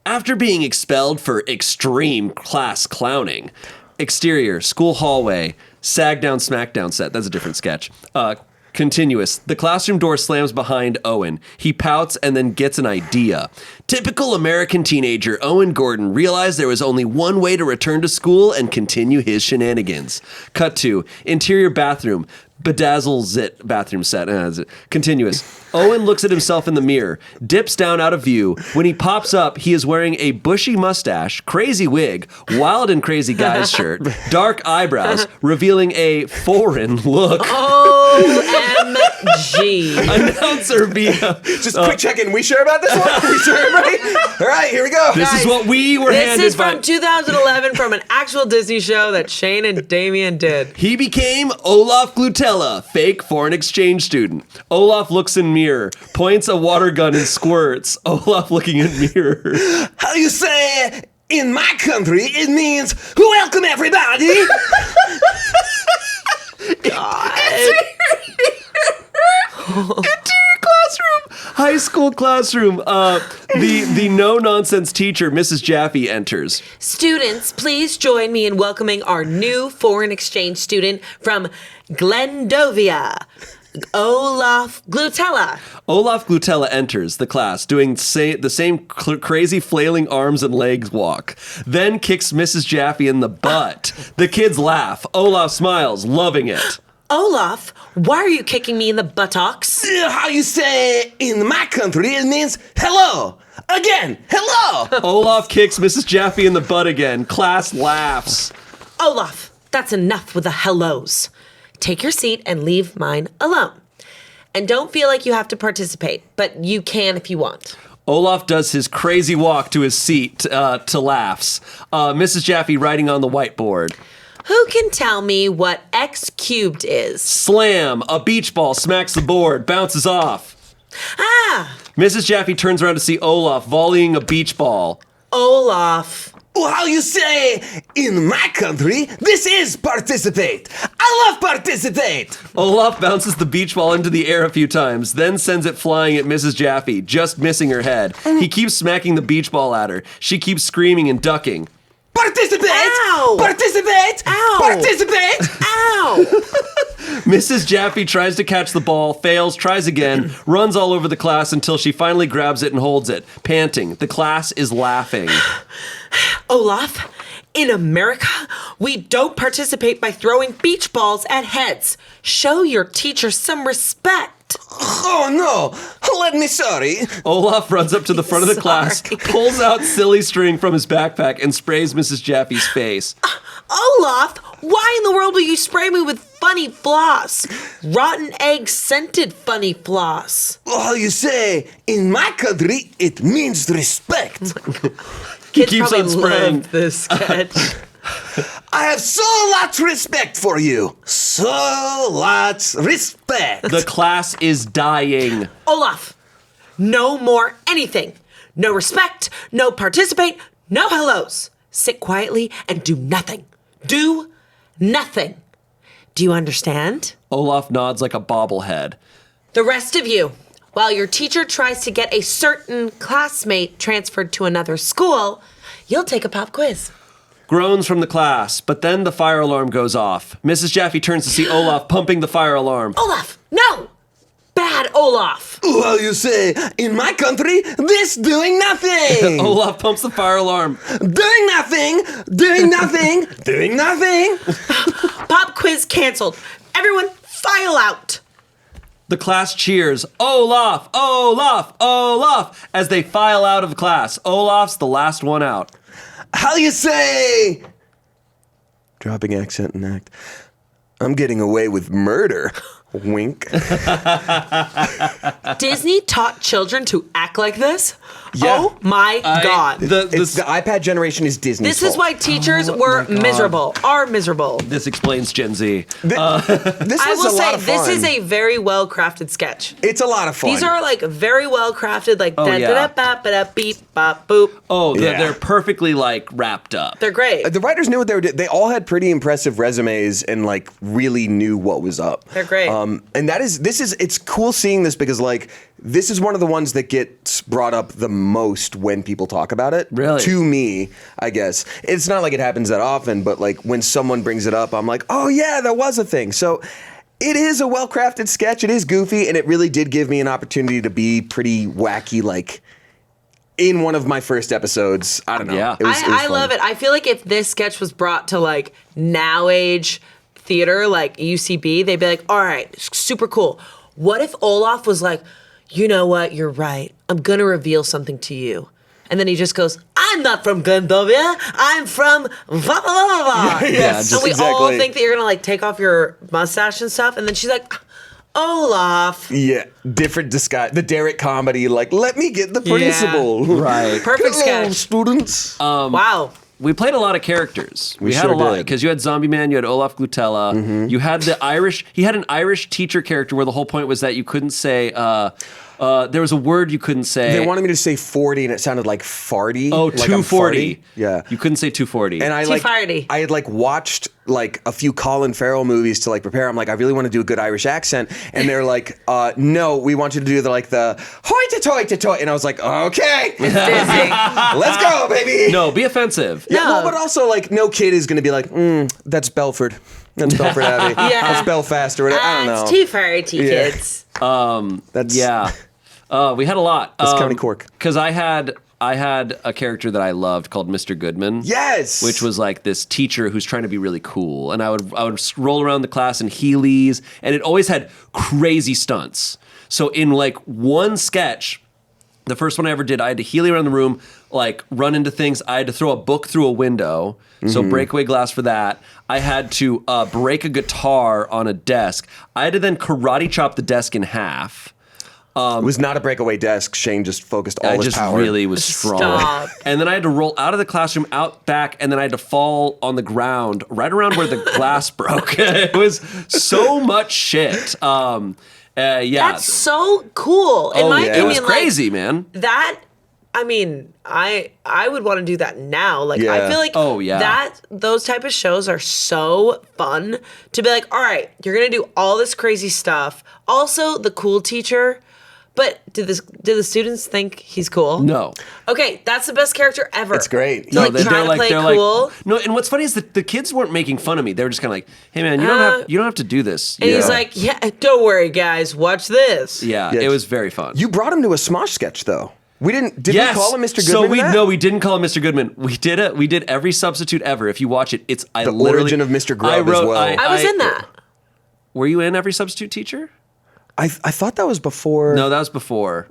after being expelled for extreme class clowning. Exterior, school hallway, sag down, smackdown set. That's a different sketch. Continuous. The classroom door slams behind Owen. He pouts and then gets an idea. Typical American teenager Owen Gordon realized there was only one way to return to school and continue his shenanigans. Cut to interior bathroom. Bedazzles it bathroom set. Continuous. Owen looks at himself in the mirror, dips down out of view. When he pops up, he is wearing a bushy mustache, crazy wig, wild and crazy guy's shirt, dark eyebrows, revealing a foreign look. OMG. Announcer via. Just quick check-in. We sure about this one? We sure, everybody? All right, here we go. This is what we were handed This is by. from 2011 from an actual Disney show that Shayne and Damien did. He became Olaf Glutella, fake foreign exchange student. Olaf looks in mirror, points a water gun and squirts. Olaf looking in mirror. How you say, in my country, it means welcome everybody. Interior classroom, high school classroom. The no-nonsense teacher, Mrs. Jaffe, enters. Students, please join me in welcoming our new foreign exchange student from Glendovia, Olaf Glutella. Olaf Glutella enters the class, doing the same crazy flailing arms and legs walk. Then kicks Mrs. Jaffe in the butt. The kids laugh. Olaf smiles, loving it. Olaf, why are you kicking me in the buttocks? How you say, in my country, it means hello. Again, hello. Olaf kicks Mrs. Jaffe in the butt again. Class laughs. Olaf, that's enough with the hellos. Take your seat and leave mine alone. And don't feel like you have to participate, but you can if you want. Olaf does his crazy walk to his seat to laughs. Mrs. Jaffe writing on the whiteboard. Who can tell me what x cubed is? Slam! A beach ball smacks the board, bounces off. Ah! Mrs. Jaffe turns around to see Olaf volleying a beach ball. Olaf. How you say, in my country, this is participate. I love participate. Olaf bounces the beach ball into the air a few times, then sends it flying at Mrs. Jaffe, just missing her head. He keeps smacking the beach ball at her. She keeps screaming and ducking. Participate! Ow! Participate! Ow! Participate! Ow! Mrs. Jaffe tries to catch the ball, fails, tries again, runs all over the class until she finally grabs it and holds it, panting. The class is laughing. Olaf, in America, we don't participate by throwing beach balls at heads. Show your teacher some respect. Oh no! Let me sorry. Olaf runs up to the front of the class, Sorry. pulls out silly string from his backpack, and sprays Mrs. Jaffe's face. Olaf, why in the world will you spray me with funny floss? Rotten egg scented funny floss. How you say, in my country, it means respect. Kids keeps probably on spraying. love this sketch. I have so much respect for you. So much respect. The class is dying. Olaf, no more anything. No respect, no participate, no hellos. Sit quietly and do nothing. Do nothing. Do you understand? Olaf nods like a bobblehead. The rest of you, while your teacher tries to get a certain classmate transferred to another school, you'll take a pop quiz. Groans from the class, but then the fire alarm goes off. Mrs. Jaffe turns to see Olaf pumping the fire alarm. Olaf, no! Bad Olaf! Well, you say, in my country, this doing nothing! Olaf pumps the fire alarm. Doing nothing! Doing nothing! Doing nothing! Pop quiz canceled. Everyone, file out! The class cheers, Olaf, Olaf, Olaf, as they file out of class. Olaf's the last one out. How you say? Dropping accent and act. I'm getting away with murder. Wink. Disney taught children to act like this? Yeah. Oh my God. The iPad generation is Disney's This is fault. why teachers are miserable. This explains Gen Z. This I was will a lot say, of fun. this is a very well crafted sketch. It's a lot of fun. These are like very well crafted, like Oh, yeah. da-da-da-ba-ba-da, beep, bop, boop. Oh, Yeah. they're perfectly like wrapped up. They're great. The writers knew what they were doing. They all had pretty impressive resumes and like really knew what was up. They're great. And it's cool seeing this because like this is one of the ones that gets brought up the most when people talk about it. Really? To me, I guess. It's not like it happens that often, but like when someone brings it up, I'm like, oh yeah, that was a thing. So it is a well-crafted sketch. It is goofy, and it really did give me an opportunity to be pretty wacky, like in one of my first episodes. I don't know. Yeah. It was I fun. love it. I feel like if this sketch was brought to like now age theater, like UCB, they'd be like, all right, super cool. What if Olaf was like, you know what, you're right. I'm going to reveal something to you. And then he just goes, I'm not from Gandovia. I'm from blah, blah, blah, blah. Yes, And we all exactly. think that you're going to like take off your mustache and stuff. And then she's like, Olaf. Yeah, different disguise. The Derek comedy, like, let me get the principal. Right. Perfect Hello, sketch. students. Wow. We played a lot of characters. We had sure a lot did. because you had Zombie Man, you had Olaf Glutella, you had the Irish. He had an Irish teacher character where the whole point was that you couldn't say. There was a word you couldn't say. They wanted me to say 40, and it sounded like farty. Oh, like I'm 240. farty. Yeah. You couldn't say 240. And I Too like, farty. I had like watched like a few Colin Farrell movies to like prepare. I'm like, I really want to do a good Irish accent, and they're like, no, we want you to do the hoity-toity-toy, and I was like, okay, Disney. let's go, baby. no, be offensive. Yeah, No. well, but also like no kid is gonna be like, that's Belford. That's Belford Abbey. Yeah. That's Belfast or whatever. I don't know. It's too farty, Yeah. kids. That's Yeah. We had a lot. That's County Cork. Because I had a character that I loved called Mr. Goodman. Yes. Which was like this teacher who's trying to be really cool. And I would roll around the class in Heelys, and it always had crazy stunts. So in like one sketch, the first one I ever did, I had to Heely around the room, like run into things. I had to throw a book through a window. So breakaway glass for that. I had to break a guitar on a desk. I had to then karate chop the desk in half. it was not a breakaway desk. Shayne just focused all I his just power. really was strong. Stop. And then I had to roll out of the classroom, out back, and then I had to fall on the ground right around where the glass broke. It was so much shit. Yeah. That's so cool. In my yeah. It opinion, was crazy, man. that, I mean, I would want to do that now. Like, Yeah. I feel like Oh, yeah. those type of shows are so fun to be like, all right, you're going to do all this crazy stuff. Also, the cool teacher. But do the students think he's cool? No. Okay, that's the best character ever. It's great. To, like, try to play cool. no. And what's funny is that the kids weren't making fun of me. They were just kind of like, "Hey, man, you don't have to do this." And you he's know? like, yeah, don't worry, guys, watch this. "Yeah, Yeah. it was very fun." You brought him to a Smosh sketch though. We didn't. Did we call him Mr. Goodman? So in that? no, we didn't call him Mr. Goodman. We did it. We did every substitute ever. If you watch it, it's The origin of Mr. Grubb as well. I was in that. Were you in every substitute teacher? I thought that was before. No, that was before.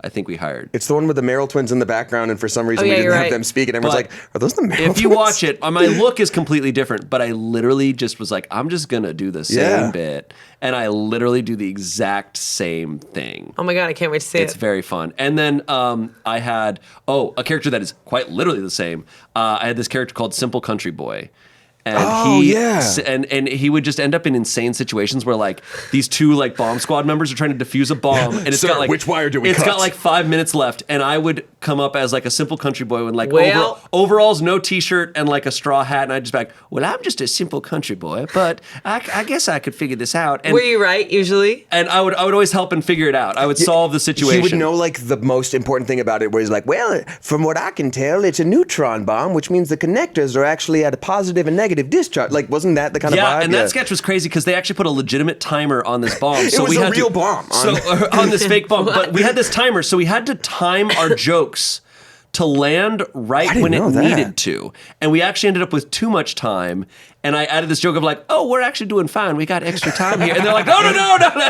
I think we hired. It's the one with the Merrill twins in the background, and for some reason Oh, yeah, we didn't you're have right. them speak, and everyone's But like, "Are those the Merrill twins?" If you watch it, my look is completely different, but I literally just was like, I'm just gonna do the same Yeah. bit, and I literally do the exact same thing. Oh my God, I can't wait to see It's it. very fun. And then I had a character that is quite literally the same. I had this character called Simple Country Boy. And and he would just end up in insane situations where like these two like bomb squad members are trying to defuse a bomb, and it's Sir, got like which wire do we It's cut? got like 5 minutes left, and I would come up as like a simple country boy with like Well- overalls, no t-shirt, and like a straw hat, and I'd just be like, well, I'm just a simple country boy, but I guess I could figure this out. And Were you right usually? and I would always help him figure it out. I would solve the situation. He would know like the most important thing about it, where he's like, well, from what I can tell, it's a neutron bomb, which means the connectors are actually at a positive and negative discharge. Like, wasn't that the kind of vibe? And that sketch was crazy because they actually put a legitimate timer on this bomb. So was we a had real bomb on this fake bomb. But we had this timer, so we had to time our jokes to land right when it know that. needed to. And we actually ended up with too much time. And I added this joke of like, oh, we're actually doing fine. We got extra time here. And they're like, no.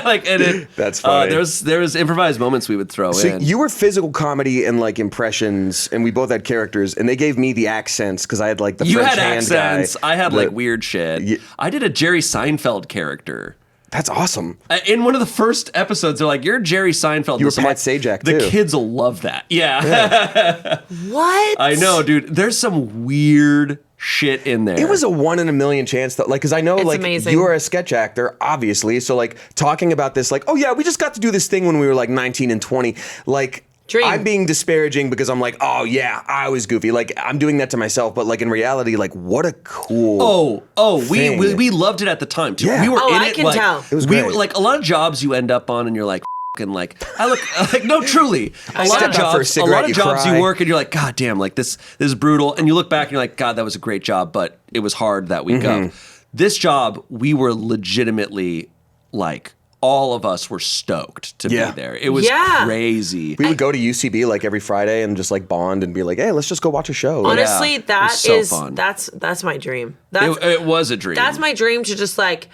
Like, and That's funny. There was improvised moments we would throw So in. you were physical comedy and like impressions, and we both had characters, and they gave me the accents because I had like the You French had hand accents. guy. I had The- like weird shit. I did a Jerry Seinfeld character. That's awesome. In one of the first episodes, they're like, "You're Jerry Seinfeld." You were I'm Pat like, Sajak, The too. kids will love that. Yeah. What? I know, dude. There's some weird shit in there. It was a 1 in a million chance that, like, because I know, like, amazing. you are a sketch actor, obviously. So, like, talking about this, like, oh yeah, we just got to do this thing when we were like 19 and 20. Like, Dream. I'm being disparaging because I'm like, oh yeah, I was goofy. Like, I'm doing that to myself, but like in reality, like, what a cool. we thing. we loved it at the time too. Yeah. We were Oh, in I it. can like, tell. It was we great. like a lot of jobs you end up on, and you're like. And like I look like no, truly. A lot of stepped out for a jobs, cigarette, you you cry. work and you're like, God damn, like this is brutal. And you look back and you're like, God, that was a great job, but it was hard that week of. This job, we were legitimately like all of us were stoked to Yeah. be there. It was Yeah. crazy. We would go to UCB like every Friday and just like bond and be like, hey, let's just go watch a show. Honestly, it was that so is fun. that's my dream. That's It was a dream. that's my dream to just like.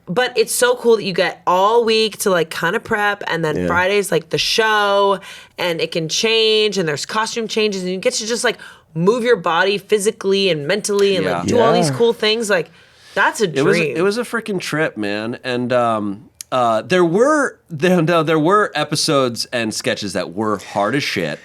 But it's so cool that you get all week to like kind of prep, and then Friday's like the show, and it can change, and there's costume changes, and you get to just like move your body phically and mentally, and like do all these cool things. Like that's a dream. It was a freaking trip, man. And there were episodes and sketches that were hard as shit.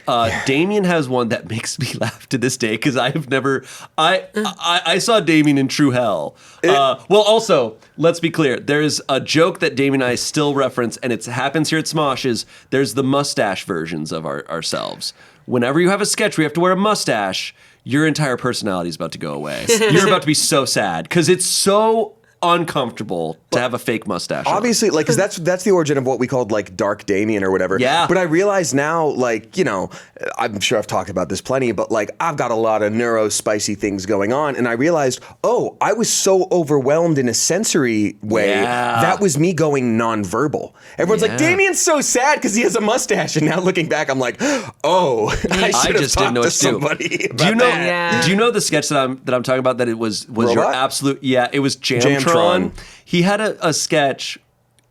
Damien has one that makes me laugh to this day because I've never I saw Damien in true hell. Well, also let's be clear. There's a joke that Damien and I still reference, and it happens here at Smosh. Is there's the mustache versions of ourselves. Whenever you have a sketch where you have to wear a mustache, your entire personality is about to go away. You're about to be so sad because it's so uncomfortable to have a fake mustache. Obviously, like, because that's the origin of what we called like Dark Damien or whatever. Yeah. But I realize now, like, you know, I'm sure I've talked about this plenty, but like, I've got a lot of spicy things going on, and I realized, oh, I was so overwhelmed in a sensory way. Yeah. That was me going nonverbal. Everyone's like, Damien's so sad because he has a mustache, and now looking back, I'm like, oh, I should have just didn't talked know to what to do. somebody. Do you know? About that. Yeah. Do you know the sketch that I'm talking about? That it was your Robot? absolute. Yeah, it was Jamtron. He had a sketch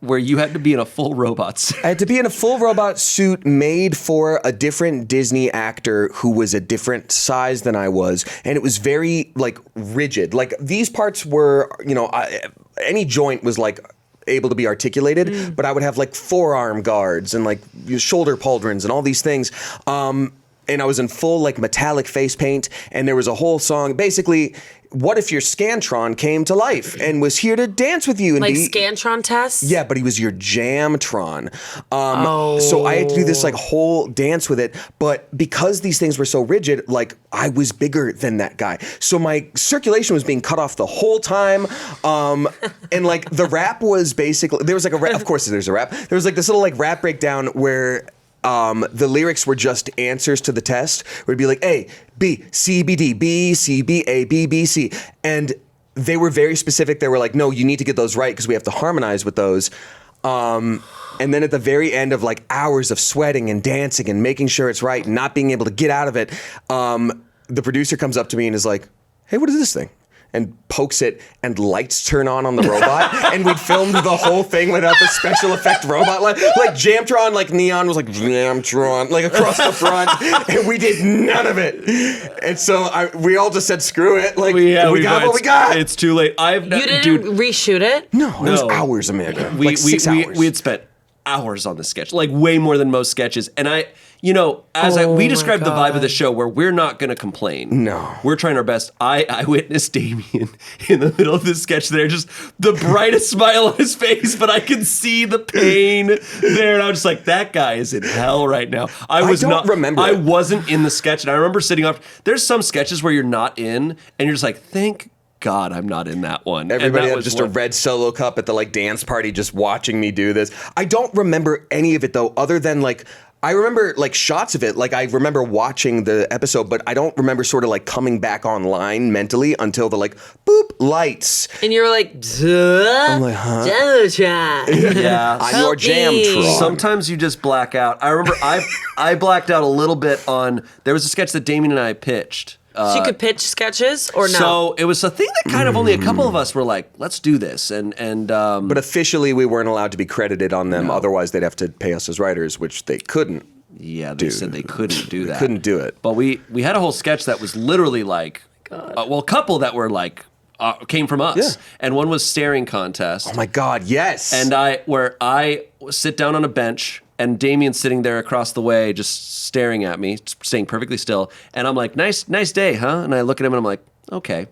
where you had to be in a full robot suit. I had to be in a full robot suit made for a different Disney actor who was a different size than I was, and it was very like rigid. Like these parts were, you know, any joint was like able to be articulated, but I would have like forearm guards and like shoulder pauldrons and all these things. And I was in full like metallic face paint, and there was a whole song. Basically, what if your Scantron came to life and was here to dance with you and like be Scantron tests. yeah, but he was your Jamtron. So I had to do this like whole dance with it. But because these things were so rigid, like I was bigger than that guy. So my circulation was being cut off the whole time. And like the rap was basically, there was like a rap, of course there's a rap. There was like this little like rap breakdown where the lyrics were just answers to the test. Where it'd be like A, B, C, B, D, B, C, B, A, B, B, C. And they were very specific. They were like, no, you need to get those right because we have to harmonize with those. And then at the very end of like hours of sweating and dancing and making sure it's right and not being able to get out of it, the producer comes up to me and is like, hey, what is this thing? And pokes it, and lights turn on the robot, and we'd filmed the whole thing without the special effect robot light. Like Jamtron, like neon was like Jamtron, like across the front, and we did none of it. And so we all just said, "Screw it!" Like we got what we got. It's too late. You didn't reshoot it? No, it was hours, Amanda. Like 6 hours. We had spent hours on the sketch, like way more than most sketches. And we described the vibe of the show where we're not going to complain. No. We're trying our best. I witnessed Damien in the middle of this sketch there, just the brightest smile on his face, but I could see the pain there. And I was just like, that guy is in hell right now. I wasn't in the sketch. And I remember sitting up. There's some sketches where you're not in and you're just like, thank God I'm not in that one. Everybody had just a red Solo cup at the dance party just watching me do this. I don't remember any of it though, other than I remember shots of it. I remember watching the episode, but I don't remember sort of coming back online mentally until the boop lights. And you were like, duh. I'm like, huh? Yeah. On your Jamtron. Sometimes you just black out. I remember I blacked out a little bit there was a sketch that Damien and I pitched. So you could pitch sketches or no? So it was a thing that kind of only a couple of us were like, let's do this. But officially we weren't allowed to be credited on them. No. Otherwise they'd have to pay us as writers, which they couldn't. Yeah, they said they couldn't do that. Couldn't do it. But we had a whole sketch that was literally a couple that were came from us. Yeah. And one was staring contest. Oh my God, yes. And where I sit down on a bench and Damien's sitting there across the way just staring at me, staying perfectly still. And I'm like, nice day, huh? And I look at him and I'm like, okay,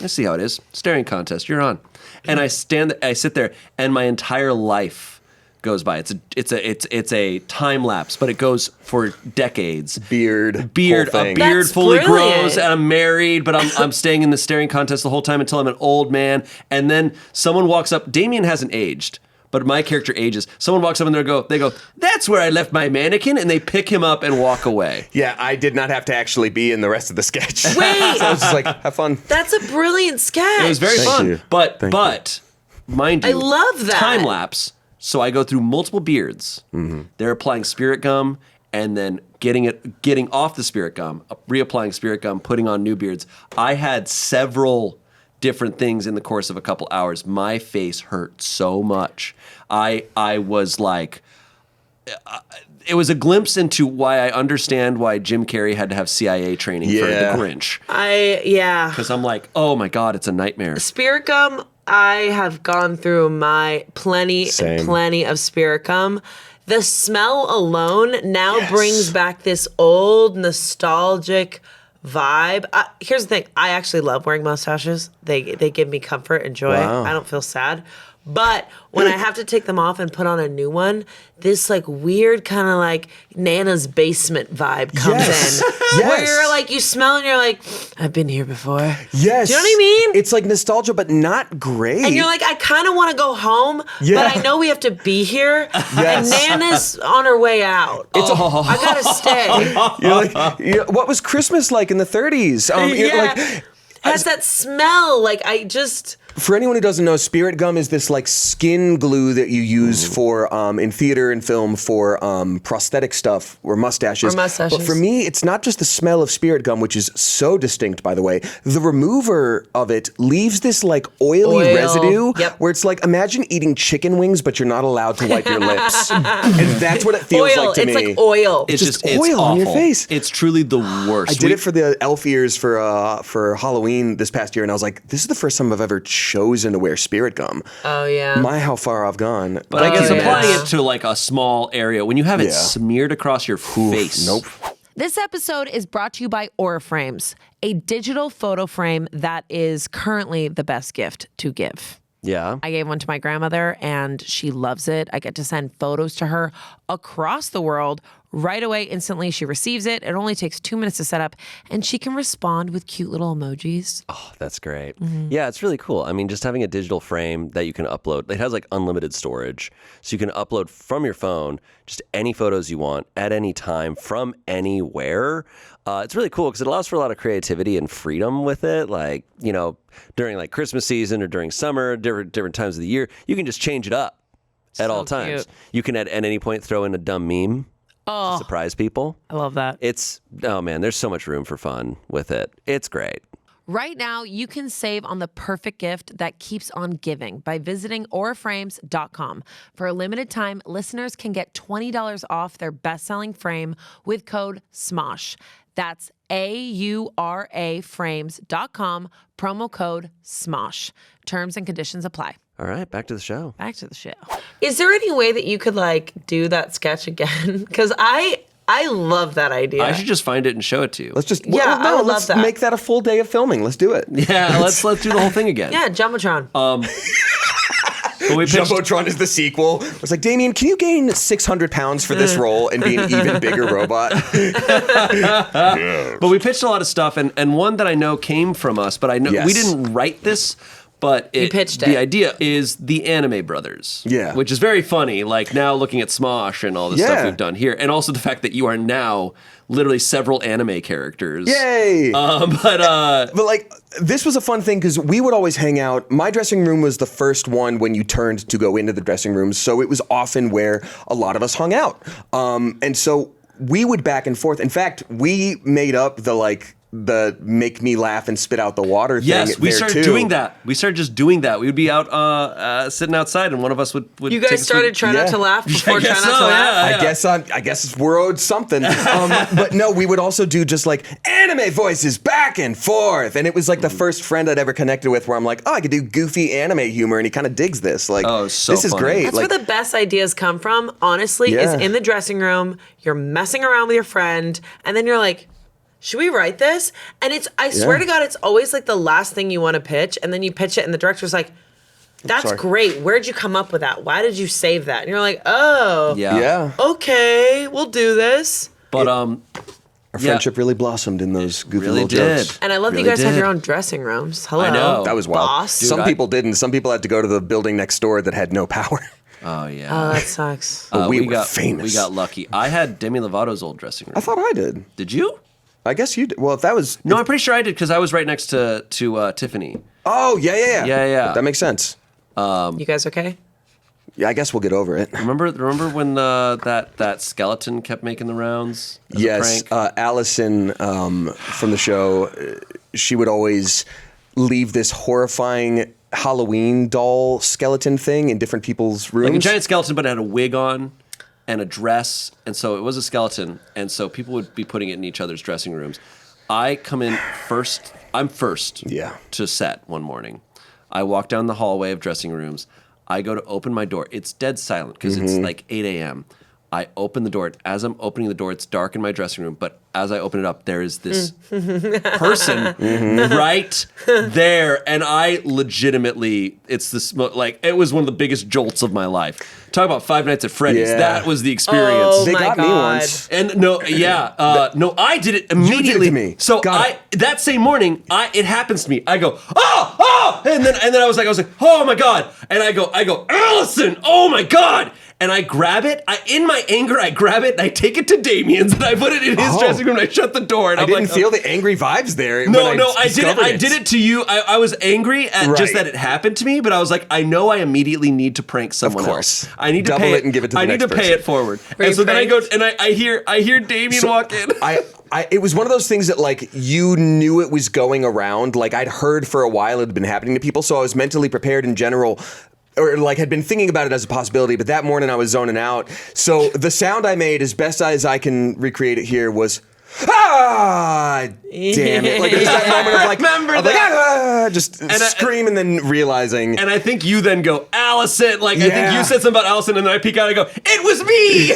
I see how it is. Staring contest, you're on. And I sit there and my entire life goes by. It's a time lapse, but it goes for decades. Beard, a beard That's fully brilliant. grows, and I'm married, but I'm staying in the staring contest the whole time until I'm an old man. And then someone walks up. Damien hasn't aged, but my character ages. Someone walks up and they go, that's where I left my mannequin, and they pick him up and walk away. Yeah, I did not have to actually be in the rest of the sketch. Wait, so I was just like, have fun. That's a brilliant sketch. It was very fun, but mind you, I love that time lapse. So I go through multiple beards. Mm-hmm. They're applying spirit gum and then getting off the spirit gum, reapplying spirit gum, putting on new beards. I had several different things in the course of a couple hours. My face hurt so much. I was like, it was a glimpse into why I understand why Jim Carrey had to have CIA training for The Grinch. Because I'm like, oh my God, it's a nightmare. Spirit gum, I have gone through my plenty of spirit gum. The smell alone now brings back this old nostalgic vibe. Here's the thing. I actually love wearing mustaches. They give me comfort and joy. Wow. I don't feel sad. But when I have to take them off and put on a new one, this weird kind of Nana's basement vibe comes in. Where you're you smell and you're like, I've been here before. Yes. Do you know what I mean? It's nostalgia, but not great. And you're like, I kind of want to go home, but I know we have to be here. And Nana's on her way out. I gotta stay. You're what was Christmas like in the 30s? Has that smell. For anyone who doesn't know, spirit gum is this skin glue that you use for in theater and film for prosthetic stuff or mustaches. But for me, it's not just the smell of spirit gum, which is so distinct, by the way. The remover of it leaves this oily residue where it's imagine eating chicken wings, but you're not allowed to wipe your lips. And that's what it feels like to me. It's like oil. It's just oil on your face. It's truly the worst. I did it for the elf ears for Halloween this past year, and I was like, this is the first time I've ever chosen to wear spirit gum. Oh yeah. How far I've gone. But I guess applying it to a small area when you have it smeared across your face. Nope. This episode is brought to you by Aura Frames, a digital photo frame that is currently the best gift to give. Yeah. I gave one to my grandmother and she loves it. I get to send photos to her across the world right away. Instantly, she receives it. It only takes 2 minutes to set up and she can respond with cute little emojis. Oh, that's great. Mm-hmm. Yeah, it's really cool. I mean, just having a digital frame that you can upload, it has unlimited storage. So you can upload from your phone just any photos you want at any time from anywhere. It's really cool because it allows for a lot of creativity and freedom with it. During Christmas season or during summer, different times of the year, you can just change it up at all times. Cute. You can at any point throw in a dumb meme to surprise people. I love that. There's so much room for fun with it. It's great. Right now, you can save on the perfect gift that keeps on giving by visiting auraframes.com. For a limited time, listeners can get $20 off their best-selling frame with code SMOSH. That's auraframes.com, promo code SMOSH. Terms and conditions apply. All right, back to the show. Back to the show. Is there any way that you could do that sketch again? Because I I love that idea. I should just find it and show it to you. Let's just I would love that. Make that a full day of filming. Let's do it. Yeah, let's do the whole thing again. Yeah, Jumbotron. But we pitched, Jumbotron is the sequel. I was like, Damien, can you gain 600 pounds for this role and be an even bigger robot? but we pitched a lot of stuff, and one that I know came from us, but I know we didn't write this. But pitched the it. idea is the Anime Brothers. Yeah. Which is very funny. Like now looking at Smosh and all the stuff we've done here. And also the fact that you are now literally several anime characters. Yay! But like, this was a fun thing because we would always hang out. My dressing room was the first one when you turned to go into the dressing rooms. So it was often where a lot of us hung out. And so we would back and forth. In fact, we made up the make me laugh and spit out the water thing. yes, we there started too. doing that. We started just doing that. We would be out sitting outside and one of us would You take guys a started swig. trying not to laugh before trying not to laugh? Yeah. I guess we're owed something. But no, we would also do just like anime voices back and forth. And it was like the first friend I'd ever connected with where I'm like, oh, I could do goofy anime humor. And he kind of digs this. Like, so this is funny. great. That's like, where the best ideas come from, honestly, is in the dressing room. You're messing around with your friend, and then you're like, should we write this? And I swear to God, it's always like the last thing you want to pitch, and then you pitch it, and the director's like, that's great. Where'd you come up with that? Why did you save that? And you're like, oh, yeah. okay, we'll do this. But Our friendship really blossomed in those goofy Really little did. jokes. And I love that you guys have your own dressing rooms. Hello. I know. That was wild. Boss. Some people didn't. Some people had to go to the building next door that had no power. Oh yeah. Oh, that sucks. We were got famous. We got lucky. I had Demi Lovato's old dressing room. I thought I did. Did you? I guess you did. Well, if that was... No, I'm pretty sure I did because I was right next to Tiffany. Oh, yeah. Yeah. That makes sense. You guys okay? Yeah, I guess we'll get over it. Remember when that skeleton kept making the rounds? As Yes, a prank? Allison from the show, she would always leave this horrifying Halloween doll skeleton thing in different people's rooms. Like a giant skeleton, but it had a wig on and a dress, and so it was a skeleton, and so people would be putting it in each other's dressing rooms. I come in first. I'm first to set one morning. I walk down the hallway of dressing rooms. I go to open my door. It's dead silent because it's like 8 a.m. I open the door. As I'm opening the door, it's dark in my dressing room, but as I open it up, there is this person right there, and I legitimately, it's this, like, it was one of the biggest jolts of my life. Talk about Five Nights at Freddy's. Yeah. That was the experience. Oh, They my got me God. once. And no, I did it immediately. to me. So Got that same morning, it happens to me. I go, oh, and then I was like, oh my God, and I go, Allison, oh my God, and I grab it. In my anger, I grab it and I take it to Damien's and I put it in his dressing room and I shut the door. And I I'm didn't like, feel the angry vibes there. no, when I did it. discovered I did it to you. I was angry at just Right. that it happened to me, but I was like, I know I immediately need to prank someone course. else. I need to Double pay it and give it to the I need next to pay person. it forward. Were And you so then I go pranked? and I hear Damien walk in. It was one of those things that, like, you knew it was going around. Like, I'd heard for a while it had been happening to people, so I was mentally prepared in general, or like had been thinking about it as a possibility, but that morning I was zoning out. So the sound I made, as best as I can recreate it here, was, ah, damn it. Like, it was that moment of like, Remember of that. Like, just scream and then realizing. And I think you then go, Allison. Like, I think Yeah. you said something about Allison, and then I peek out and I go, it was me.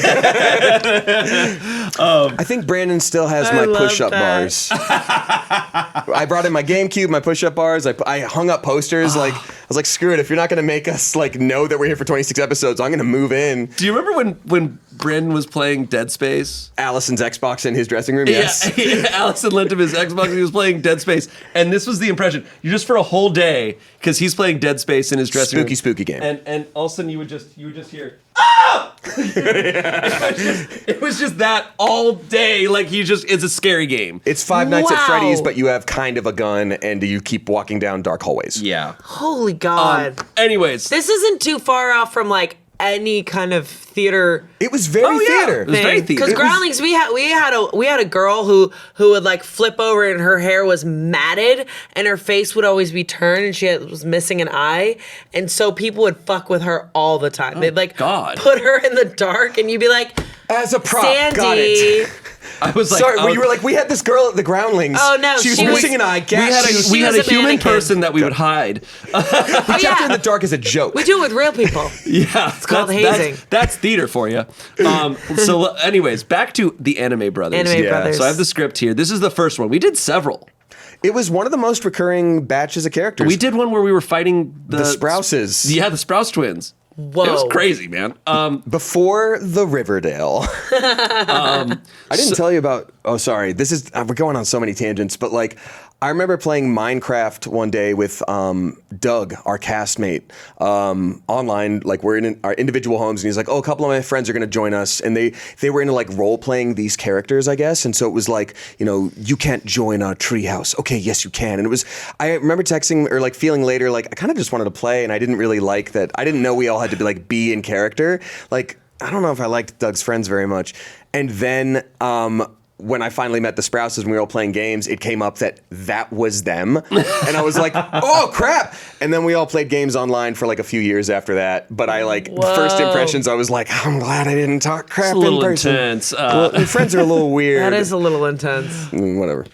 I think Brandon still has my love push-up that. bars. I brought in my GameCube, my push-up bars. I hung up posters. Like, I was like, screw it. If you're not going to make us like know that we're here for 26 episodes, I'm going to move in. Do you remember when Brennan was playing Dead Space? Allison's Xbox in his dressing room. Yes. Yeah, Allison lent him his Xbox and he was playing Dead Space. And this was the impression. You just for a whole day, because he's playing Dead Space in his dressing room. Spooky game. And all of a sudden you would just hear, ah! It was just that all day. Like it's a scary game. It's Five Nights at Wow. Freddy's, but you have kind of a gun and you keep walking down dark hallways. Yeah. Holy God. Anyways. This isn't too far off from like any kind of theater. It was very theater. It was very theater. Because It was- Groundlings, we had a girl who would like flip over and her hair was matted and her face would always be turned and was missing an eye, and so people would fuck with her all the time. They'd like God. put her in the dark and you'd be like, As a prop, Sandy, got it. I was like, Sorry, you were like, we had this girl at the Groundlings. Oh, no, she was she was- missing an eye. we had a was a human mannequin. person that we would hide. We kept her in the dark as a joke. We do it with real people. Yeah, it's called hazing. That's theater for you. So, anyways, back to the Anime Brothers. Anime Brothers. So I have the script here. This is the first one. We did several. It was one of the most recurring batches of characters. We did one where we were fighting the Sprouses. Yeah, the Sprouse twins. Whoa. It was crazy, man. Before the Riverdale. I didn't tell you about. Oh, sorry. This is we're going on so many tangents, but like I remember playing Minecraft one day with Doug, our castmate, online. Like we're in our individual homes, and he's like, "Oh, a couple of my friends are going to join us," and they were into like role playing these characters, I guess. And so it was like, you can't join our treehouse. Okay, yes, you can. And it was. I remember texting or like feeling later, like I kind of just wanted to play, and I didn't really like that. I didn't know we all had to be in character. Like I don't know if I liked Doug's friends very much. And then when I finally met the Sprouses and we were all playing games, it came up that was them. And I was like, oh, crap. And then we all played games online for like a few years after that. But I first impressions, I was like, I'm glad I didn't talk crap It's a little in person. intense. Well, friends are a little weird. That is a little intense. Whatever.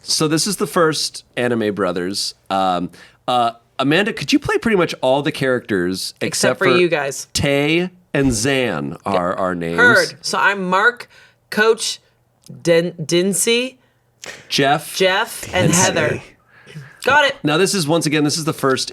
So this is the first Anime Brothers. Amanda, could you play pretty much all the characters Except for you guys. Tay and Zan are our names. Heard. So I'm Mark, Coach, Dincy, Jeff, and Heather. Got it. Now this is the first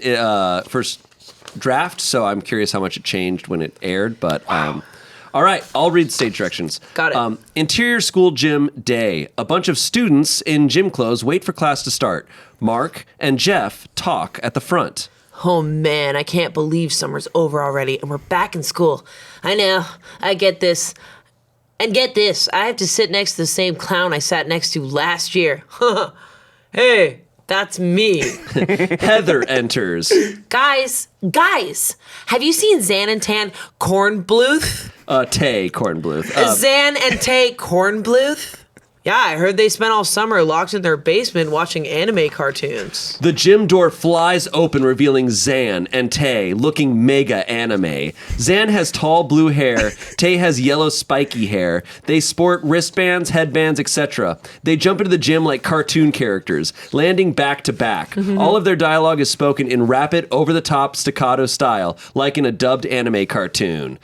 draft, so I'm curious how much it changed when it aired. But all right, I'll read stage directions. Got it. Interior school gym day. A bunch of students in gym clothes wait for class to start. Mark and Jeff talk at the front. Oh man, I can't believe summer's over already and we're back in school. I know, I get this. And get this, I have to sit next to the same clown I sat next to last year. Hey, that's me. Heather enters. Guys, have you seen Zan and Tan Kornbluth? Tay Kornbluth. Zan and Tay Kornbluth? Yeah, I heard they spent all summer locked in their basement watching anime cartoons. The gym door flies open, revealing Zan and Tay looking mega anime. Zan has tall blue hair. Tay has yellow spiky hair. They sport wristbands, headbands, etc. They jump into the gym like cartoon characters, landing back to back. All of their dialogue is spoken in rapid, over-the-top staccato style, like in a dubbed anime cartoon.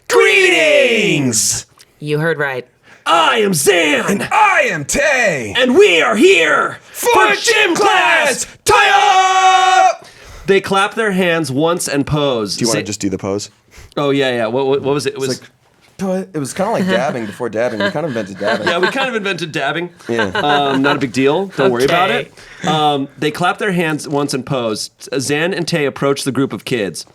Greetings! You heard right. I am Zan! I am Tay! And we are here for gym class! Tie up! They clap their hands once and pose. Do you want to just do the pose? Oh, yeah. What was it? It was... It was kind of like dabbing before dabbing. We kind of invented dabbing. Yeah, we kind of invented dabbing. Yeah. Not a big deal. Don't worry about Okay. it. They clap their hands once and pose. Zan and Tay approach the group of kids.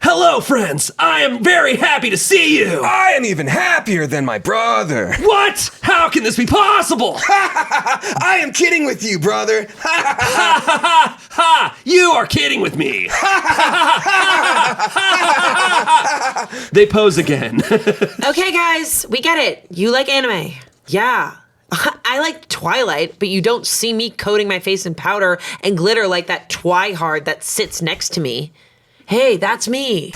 Hello, friends. I am very happy to see you. I am even happier than my brother. What? How can this be possible? I am kidding with you, brother. Ha! You are kidding with me. They pose again. Okay, guys, we get it. You like anime. Yeah. I like Twilight, but you don't see me coating my face in powder and glitter like that twihard that sits next to me. Hey, that's me.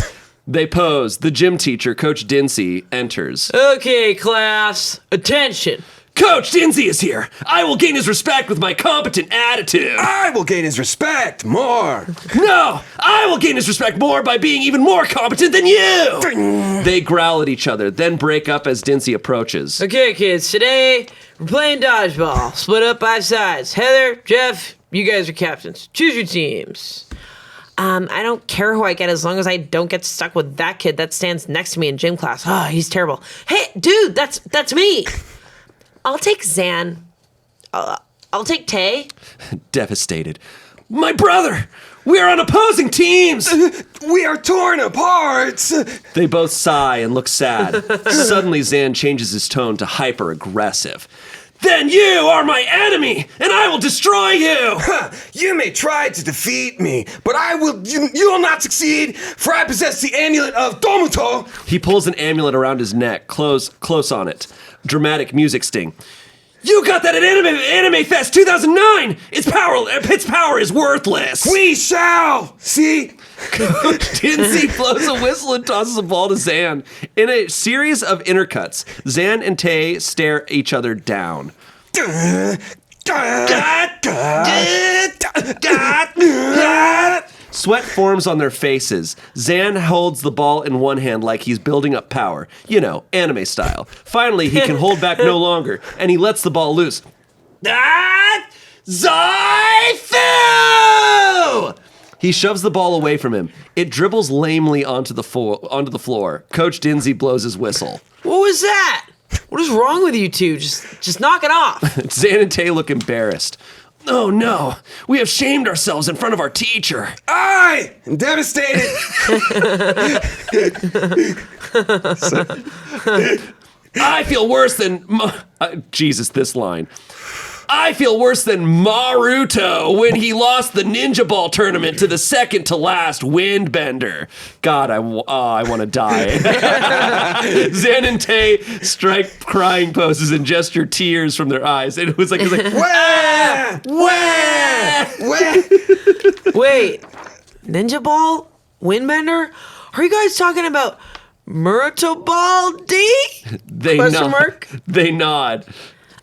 They pose. The gym teacher, Coach Dincy, enters. Okay, class, attention. Coach Dincy is here. I will gain his respect with my competent attitude. I will gain his respect more. No, I will gain his respect more by being even more competent than you. They growl at each other, then break up as Dincy approaches. Okay, kids, today we're playing dodgeball. Split up by sides. Heather, Jeff, you guys are captains. Choose your teams. I don't care who I get as long as I don't get stuck with that kid that stands next to me in gym class. Oh, he's terrible. Hey, dude, that's me. I'll take Zan. I'll take Tay. Devastated. My brother! We are on opposing teams! We are torn apart. They both sigh and look sad. Suddenly, Zan changes his tone to hyper-aggressive. Then you are my enemy, and I will destroy you! You may try to defeat me, but you will not succeed, for I possess the amulet of Domuto. He pulls an amulet around his neck, close on it. Dramatic music sting. You got that at Anime Fest 2009. Its power is worthless. We shall see. Dinsey blows a whistle and tosses a ball to Zan. In a series of intercuts, Zan and Tay stare each other down. Sweat forms on their faces. Zan holds the ball in one hand like he's building up power. You know, anime style. Finally, he can hold back no longer, and he lets the ball loose. Zaifu! He shoves the ball away from him. It dribbles lamely onto the floor. Coach Dinsey blows his whistle. What was that? What is wrong with you two? Just knock it off. Zan and Tay look embarrassed. Oh no, we have shamed ourselves in front of our teacher. I am devastated. I feel worse than... Jesus, this line. I feel worse than Maruto when he lost the Ninja Ball tournament to the second to last Windbender. God, I want to die. Zan and Tay strike crying poses and gesture tears from their eyes. And it was like Wah! Wah! Wah! Wait, Ninja Ball? Windbender? Are you guys talking about Murto Ball D? Question mark? They nod.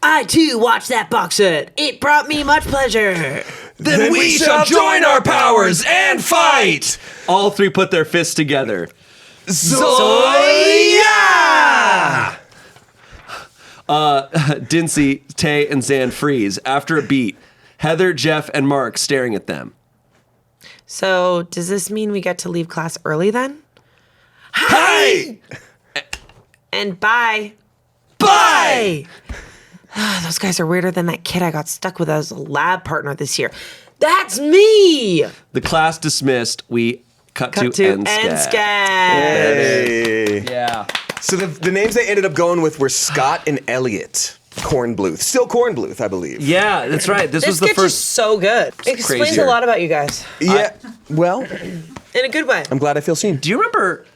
I too watched that box set. It brought me much pleasure. Then we shall join our powers and fight! All three put their fists together. Zoya! Dinsey, Tay, and Zan freeze. After a beat, Heather, Jeff, and Mark staring at them. So, does this mean we get to leave class early then? Hi! And bye. Bye! Those guys are weirder than that kid I got stuck with as a lab partner this year. That's me! The class dismissed. We cut to NSCAD. Hey. Yeah. So the names they ended up going with were Scott and Elliot Kornbluth. Still Kornbluth, I believe. Yeah, that's right. This was the sketch is first. so good. It explains crazier. a lot about you guys. Yeah. Well, In a good way. I'm glad I feel seen. Do you remember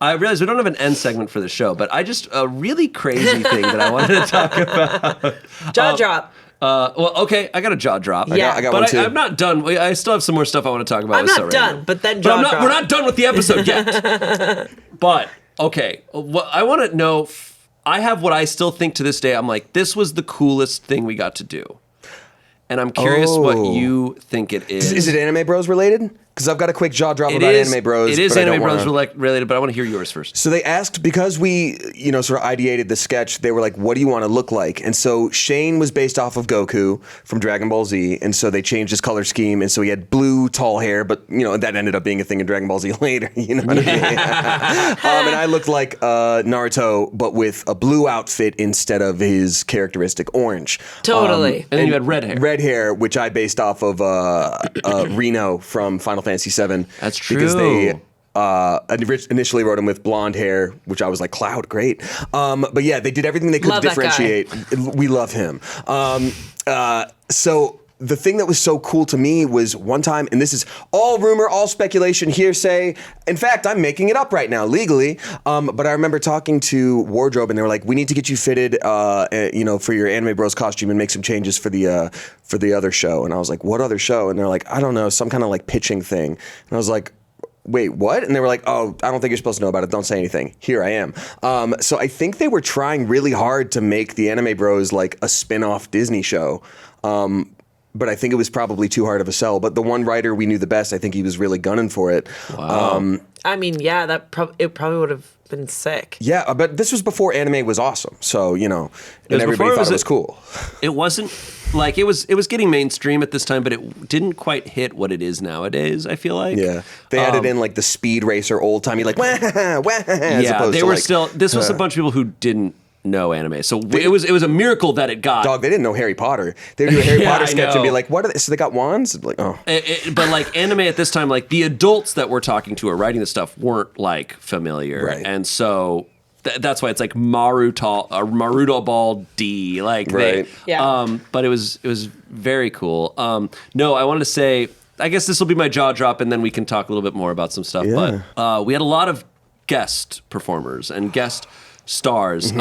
I realize we don't have an end segment for the show, but a really crazy thing that I wanted to talk about. Jaw drop. Well, okay, I got a jaw drop. Yeah. I got but one too. I'm not done. I still have some more stuff I want to talk about. I'm with not So done, Random. but then But jaw drop. we're not done with the episode yet. But, okay, I want to know, I have what I still think to this day, I'm like, this was the coolest thing we got to do. And I'm curious what you think it is. Is it Anime Bros related? Because I've got a quick jaw drop about Anime Bros. It is but I don't Anime Bros wanna- related, but I want to hear yours first. So they asked, because we, sort of ideated the sketch, they were like, what do you want to look like? And so Shayne was based off of Goku from Dragon Ball Z, and so they changed his color scheme, and so he had blue, tall hair, but, that ended up being a thing in Dragon Ball Z later, you know what I mean? And I looked like Naruto, but with a blue outfit instead of his characteristic orange. Totally. And then you had red hair. Red hair, which I based off of Reno from Final Fantasy VII. That's true. Because they initially wrote him with blonde hair, which I was like, Cloud, great. But yeah, they did everything they could Love to that guy. differentiate. We love him. So the thing that was so cool to me was one time, and this is all rumor, all speculation, hearsay. In fact, I'm making it up right now legally. But I remember talking to Wardrobe, and they were like, "We need to get you fitted, for your Anime Bros costume and make some changes for the other show." And I was like, "What other show?" And they're like, "I don't know, some kind of like pitching thing." And I was like, wait, what? And they were like, oh, I don't think you're supposed to know about it. Don't say anything. Here I am. So I think they were trying really hard to make the Anime Bros like a spin-off Disney show. But I think it was probably too hard of a sell. But the one writer we knew the best, I think he was really gunning for it. Wow. I mean, yeah, it probably would have been sick. Yeah, but this was before anime was awesome. So, and everybody thought it was cool. It wasn't like it was getting mainstream at this time, but it didn't quite hit what it is nowadays, I feel like. Yeah. They added in like the speed racer old timey like wah, wah, yeah, they were still this was a bunch of people who didn't know anime. So it was a miracle that it got. Dog, they didn't know Harry Potter. They would do a Harry Potter I sketch and know. be like, what are they? So they got wands? Like, oh. But like anime at this time, like the adults that we're talking to or writing this stuff weren't like familiar. Right. And so that's why it's like Maruto Ball D. Like Right. Yeah. But it was very cool. No, I wanted to say, I guess this will be my jaw drop and then we can talk a little bit more about some stuff. Yeah. But we had a lot of guest performers and guest stars.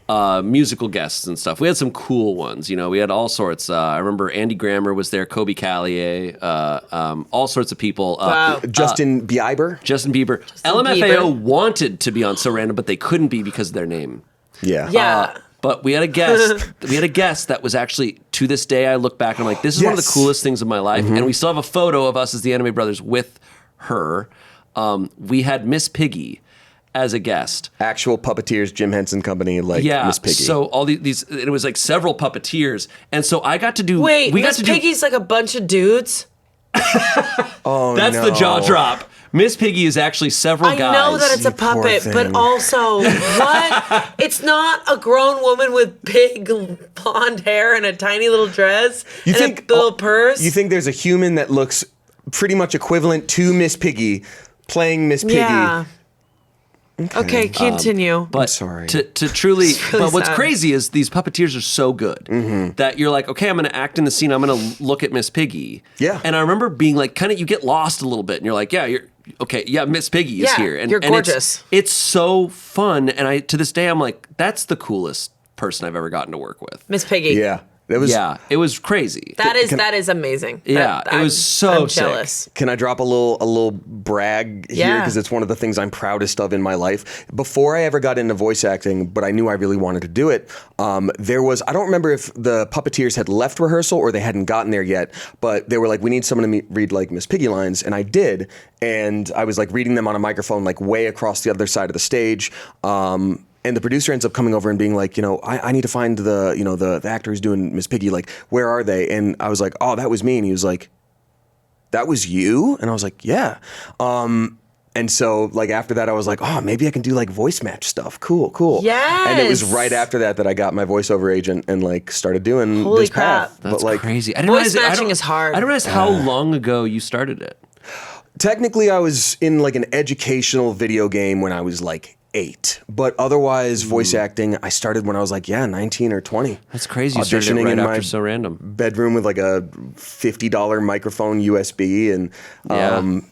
musical guests and stuff. We had some cool ones. You know, we had all sorts. I remember Andy Grammer was there, Kobe Callier, all sorts of people. Wow. Justin Bieber. LMFAO wanted to be on So Random, but they couldn't be because of their name. Yeah. Yeah. But we had a guest. That was actually, to this day, I look back and I'm like, this is one of the coolest things of my life. And we still have a photo of us as the Anime Brothers with her. We had Miss Piggy as a guest. Actual puppeteers, Jim Henson Company, like Miss Piggy. So all these, it was like several puppeteers, and so I got to do. Wait, Miss Piggy's like a bunch of dudes. That's the jaw drop. Miss Piggy is actually several guys. I know that it's a puppet, but also, what? It's not a grown woman with big blonde hair and a tiny little dress a little purse? You think there's a human that looks pretty much equivalent to Miss Piggy playing Miss Piggy? Yeah. Okay, continue. I'm sorry. To truly, really but what's sad. crazy is these puppeteers are so good that you're like, okay, I'm going to act in the scene. I'm going to look at Miss Piggy. Yeah. And I remember being like, kind of, you get lost a little bit, and you're like, yeah, Miss Piggy is here. And you're gorgeous. It's so fun, and to this day, I'm like, that's the coolest person I've ever gotten to work with. Miss Piggy. Yeah. It was crazy. That is amazing. Yeah, it was I'm sick. jealous. Can I drop a little brag here? Yeah. Because it's one of the things I'm proudest of in my life. Before I ever got into voice acting, but I knew I really wanted to do it, there was, I don't remember if the puppeteers had left rehearsal or they hadn't gotten there yet, but they were like, we need someone to read like Miss Piggy lines, and I did. And I was like reading them on a microphone like way across the other side of the stage. And the producer ends up coming over and being like, I need to find the actor who's doing Miss Piggy. Like, where are they? And I was like, oh, that was me. And he was like, that was you? And I was like, yeah. And so like after that, I was like, oh, maybe I can do like voice match stuff. Cool. Yes. And it was right after that I got my voiceover agent and like started doing Holy this crap. path. That's but like crazy. Voice matching is hard. I didn't realize how long ago you started it. technically I was in like an educational video game when I was like 8, but otherwise voice acting I started when I was like 19 or 20. That's crazy. You started it right after So Random. Bedroom with like a $50 microphone USB and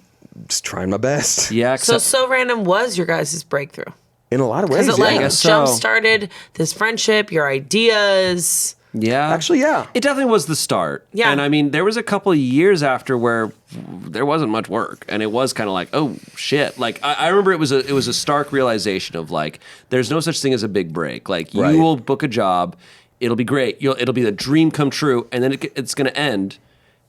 just trying my best. Yeah. So Random was your guys' breakthrough. In a lot of ways, Because it like guess so. jump started this friendship, your ideas. Yeah. Actually, yeah. It definitely was the start. Yeah. And I mean, there was a couple of years after where there wasn't much work. And it was kind of like, oh, shit. Like, I remember it was a stark realization of like, there's no such thing as a big break. Like, you will book a job. It'll be great. It'll be the dream come true. And then it's going to end.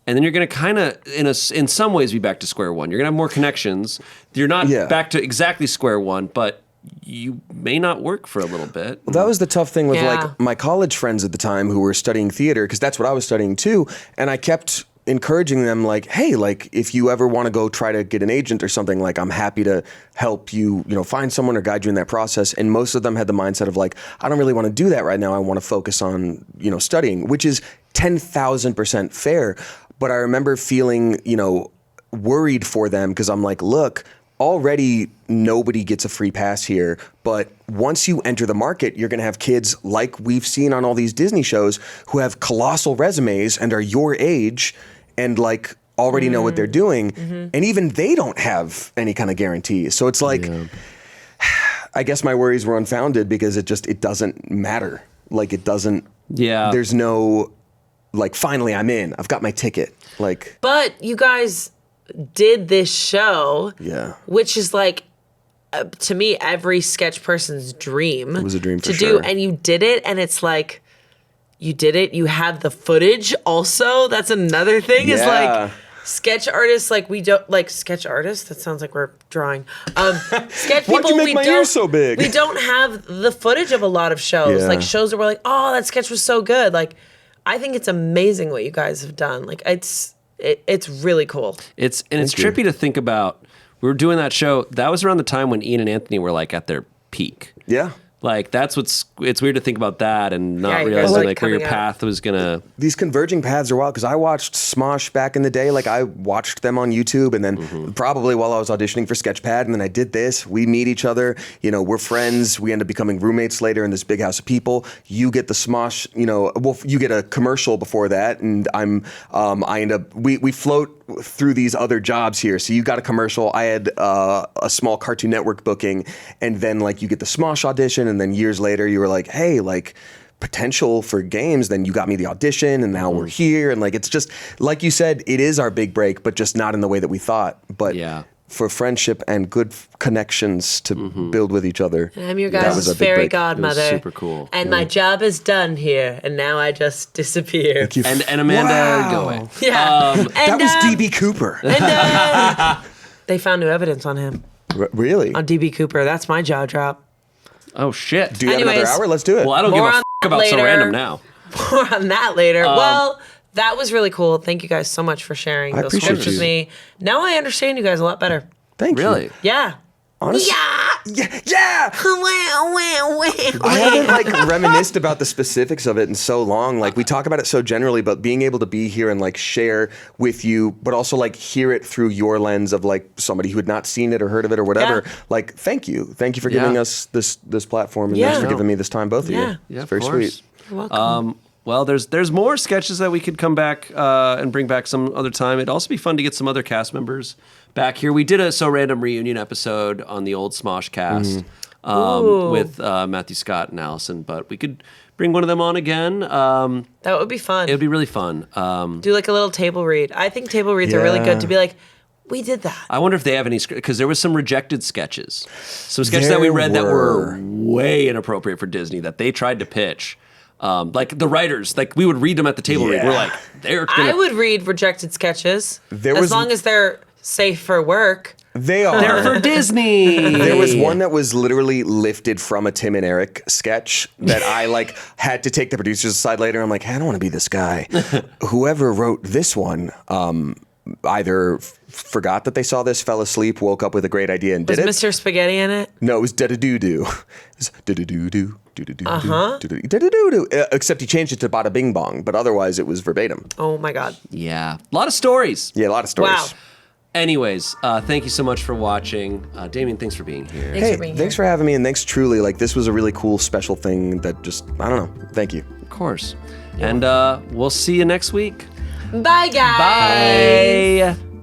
And then you're going to kind of, in some ways, be back to square one. You're going to have more connections. You're not back to exactly square one, but you may not work for a little bit. Well, that was the tough thing with Yeah. like my college friends at the time who were studying theater, because that's what I was studying too. And I kept encouraging them like, hey, like if you ever want to go try to get an agent or something, like I'm happy to help you, find someone or guide you in that process. And most of them had the mindset of like, I don't really want to do that right now. I want to focus on, studying, which is 10,000% fair. But I remember feeling, worried for them because I'm like, look, already nobody gets a free pass here, but once you enter the market, you're going to have kids like we've seen on all these Disney shows who have colossal resumes and are your age and like already know what they're doing. And even they don't have any kind of guarantees. So it's like, I guess my worries were unfounded because it doesn't matter. Like it doesn't, there's no, like, finally I'm in, I've got my ticket. Like, But you guys did this show, which is like, to me, every sketch person's dream. It was a dream for to sure. do, and you did it, and it's like, you did it. You have the footage. Also, that's another thing. Is like sketch artists. Like we don't like sketch artists. That sounds like we're drawing. Sketch people. Why'd you make my ears so big? We don't have the footage of a lot of shows. Yeah. Like shows that we're like, oh, that sketch was so good. Like, I think it's amazing what you guys have done. Like it's really cool. It's trippy to think about. We were doing that show. That was around the time when Ian and Anthony were like at their peak. Yeah. Like it's weird to think about that and not you guys realizing were like where your coming path was gonna. These converging paths are wild because I watched Smosh back in the day. Like I watched them on YouTube and then probably while I was auditioning for Sketchpad, and then I did this. We meet each other. We're friends. We end up becoming roommates later in this big house of people. You get the Smosh, you get a commercial before that, and I end up we float through these other jobs here. So you got a commercial. I had a small Cartoon Network booking, and then like you get the Smosh audition, and then years later you were like, hey, like potential for games, then you got me the audition and now we're here. And like, it's just, like you said, it is our big break, but just not in the way that we thought. But for friendship and good connections to build with each other. And I'm your guys' fairy godmother. It was super cool. And my job is done here, and now I just disappear. And Amanda go away. Yeah. That was DB Cooper. And they found new evidence on him. Really? On DB Cooper. That's my jaw drop. Oh, shit. Do you have another hour? Let's do it. Well, I don't give a f*** about So Random now. More on that later. Well, that was really cool. Thank you guys so much for sharing those scripts with me. Now I understand you guys a lot better. Thank you. Really? Yeah. Honestly, yeah. I haven't like reminisced about the specifics of it in so long. Like we talk about it so generally, but being able to be here and like share with you, but also like hear it through your lens of like somebody who had not seen it or heard of it or whatever. Like, thank you for giving us this platform and thanks for giving me this time, both of you. Yeah, it's very sweet. You're welcome. Well, there's more sketches that we could come back and bring back some other time. It'd also be fun to get some other cast members back here. We did a So Random reunion episode on the old SmoshCast with Matthew Scott and Allison, but we could bring one of them on again. That would be fun. It would be really fun. Do like a little table read. I think table reads are really good to be like, we did that. I wonder if they have any, because there was some rejected sketches. Some sketches that we read that were way inappropriate for Disney that they tried to pitch. Like the writers, like we would read them at the table read. We're like, I would read rejected sketches as long as they're safe for work. They are. They're for Disney. There was one that was literally lifted from a Tim and Eric sketch that I like had to take the producers aside later. I'm like, I don't want to be this guy. Whoever wrote this one, either forgot that they saw this, fell asleep, woke up with a great idea and did it. Was Mr. Spaghetti in it? No, it was da-da-doo-doo. Da-da-doo-doo. Do-do-do-do-do. Except he changed it to bada bing bong, but otherwise it was verbatim. Oh my God. Yeah. A lot of stories. Yeah, a lot of stories. Wow. Anyways, thank you so much for watching. Damien, thanks for being here. Thanks for having me, and thanks truly. Like, this was a really cool, special thing that just, I don't know. Thank you. Of course. And we'll see you next week. Bye, guys. Bye.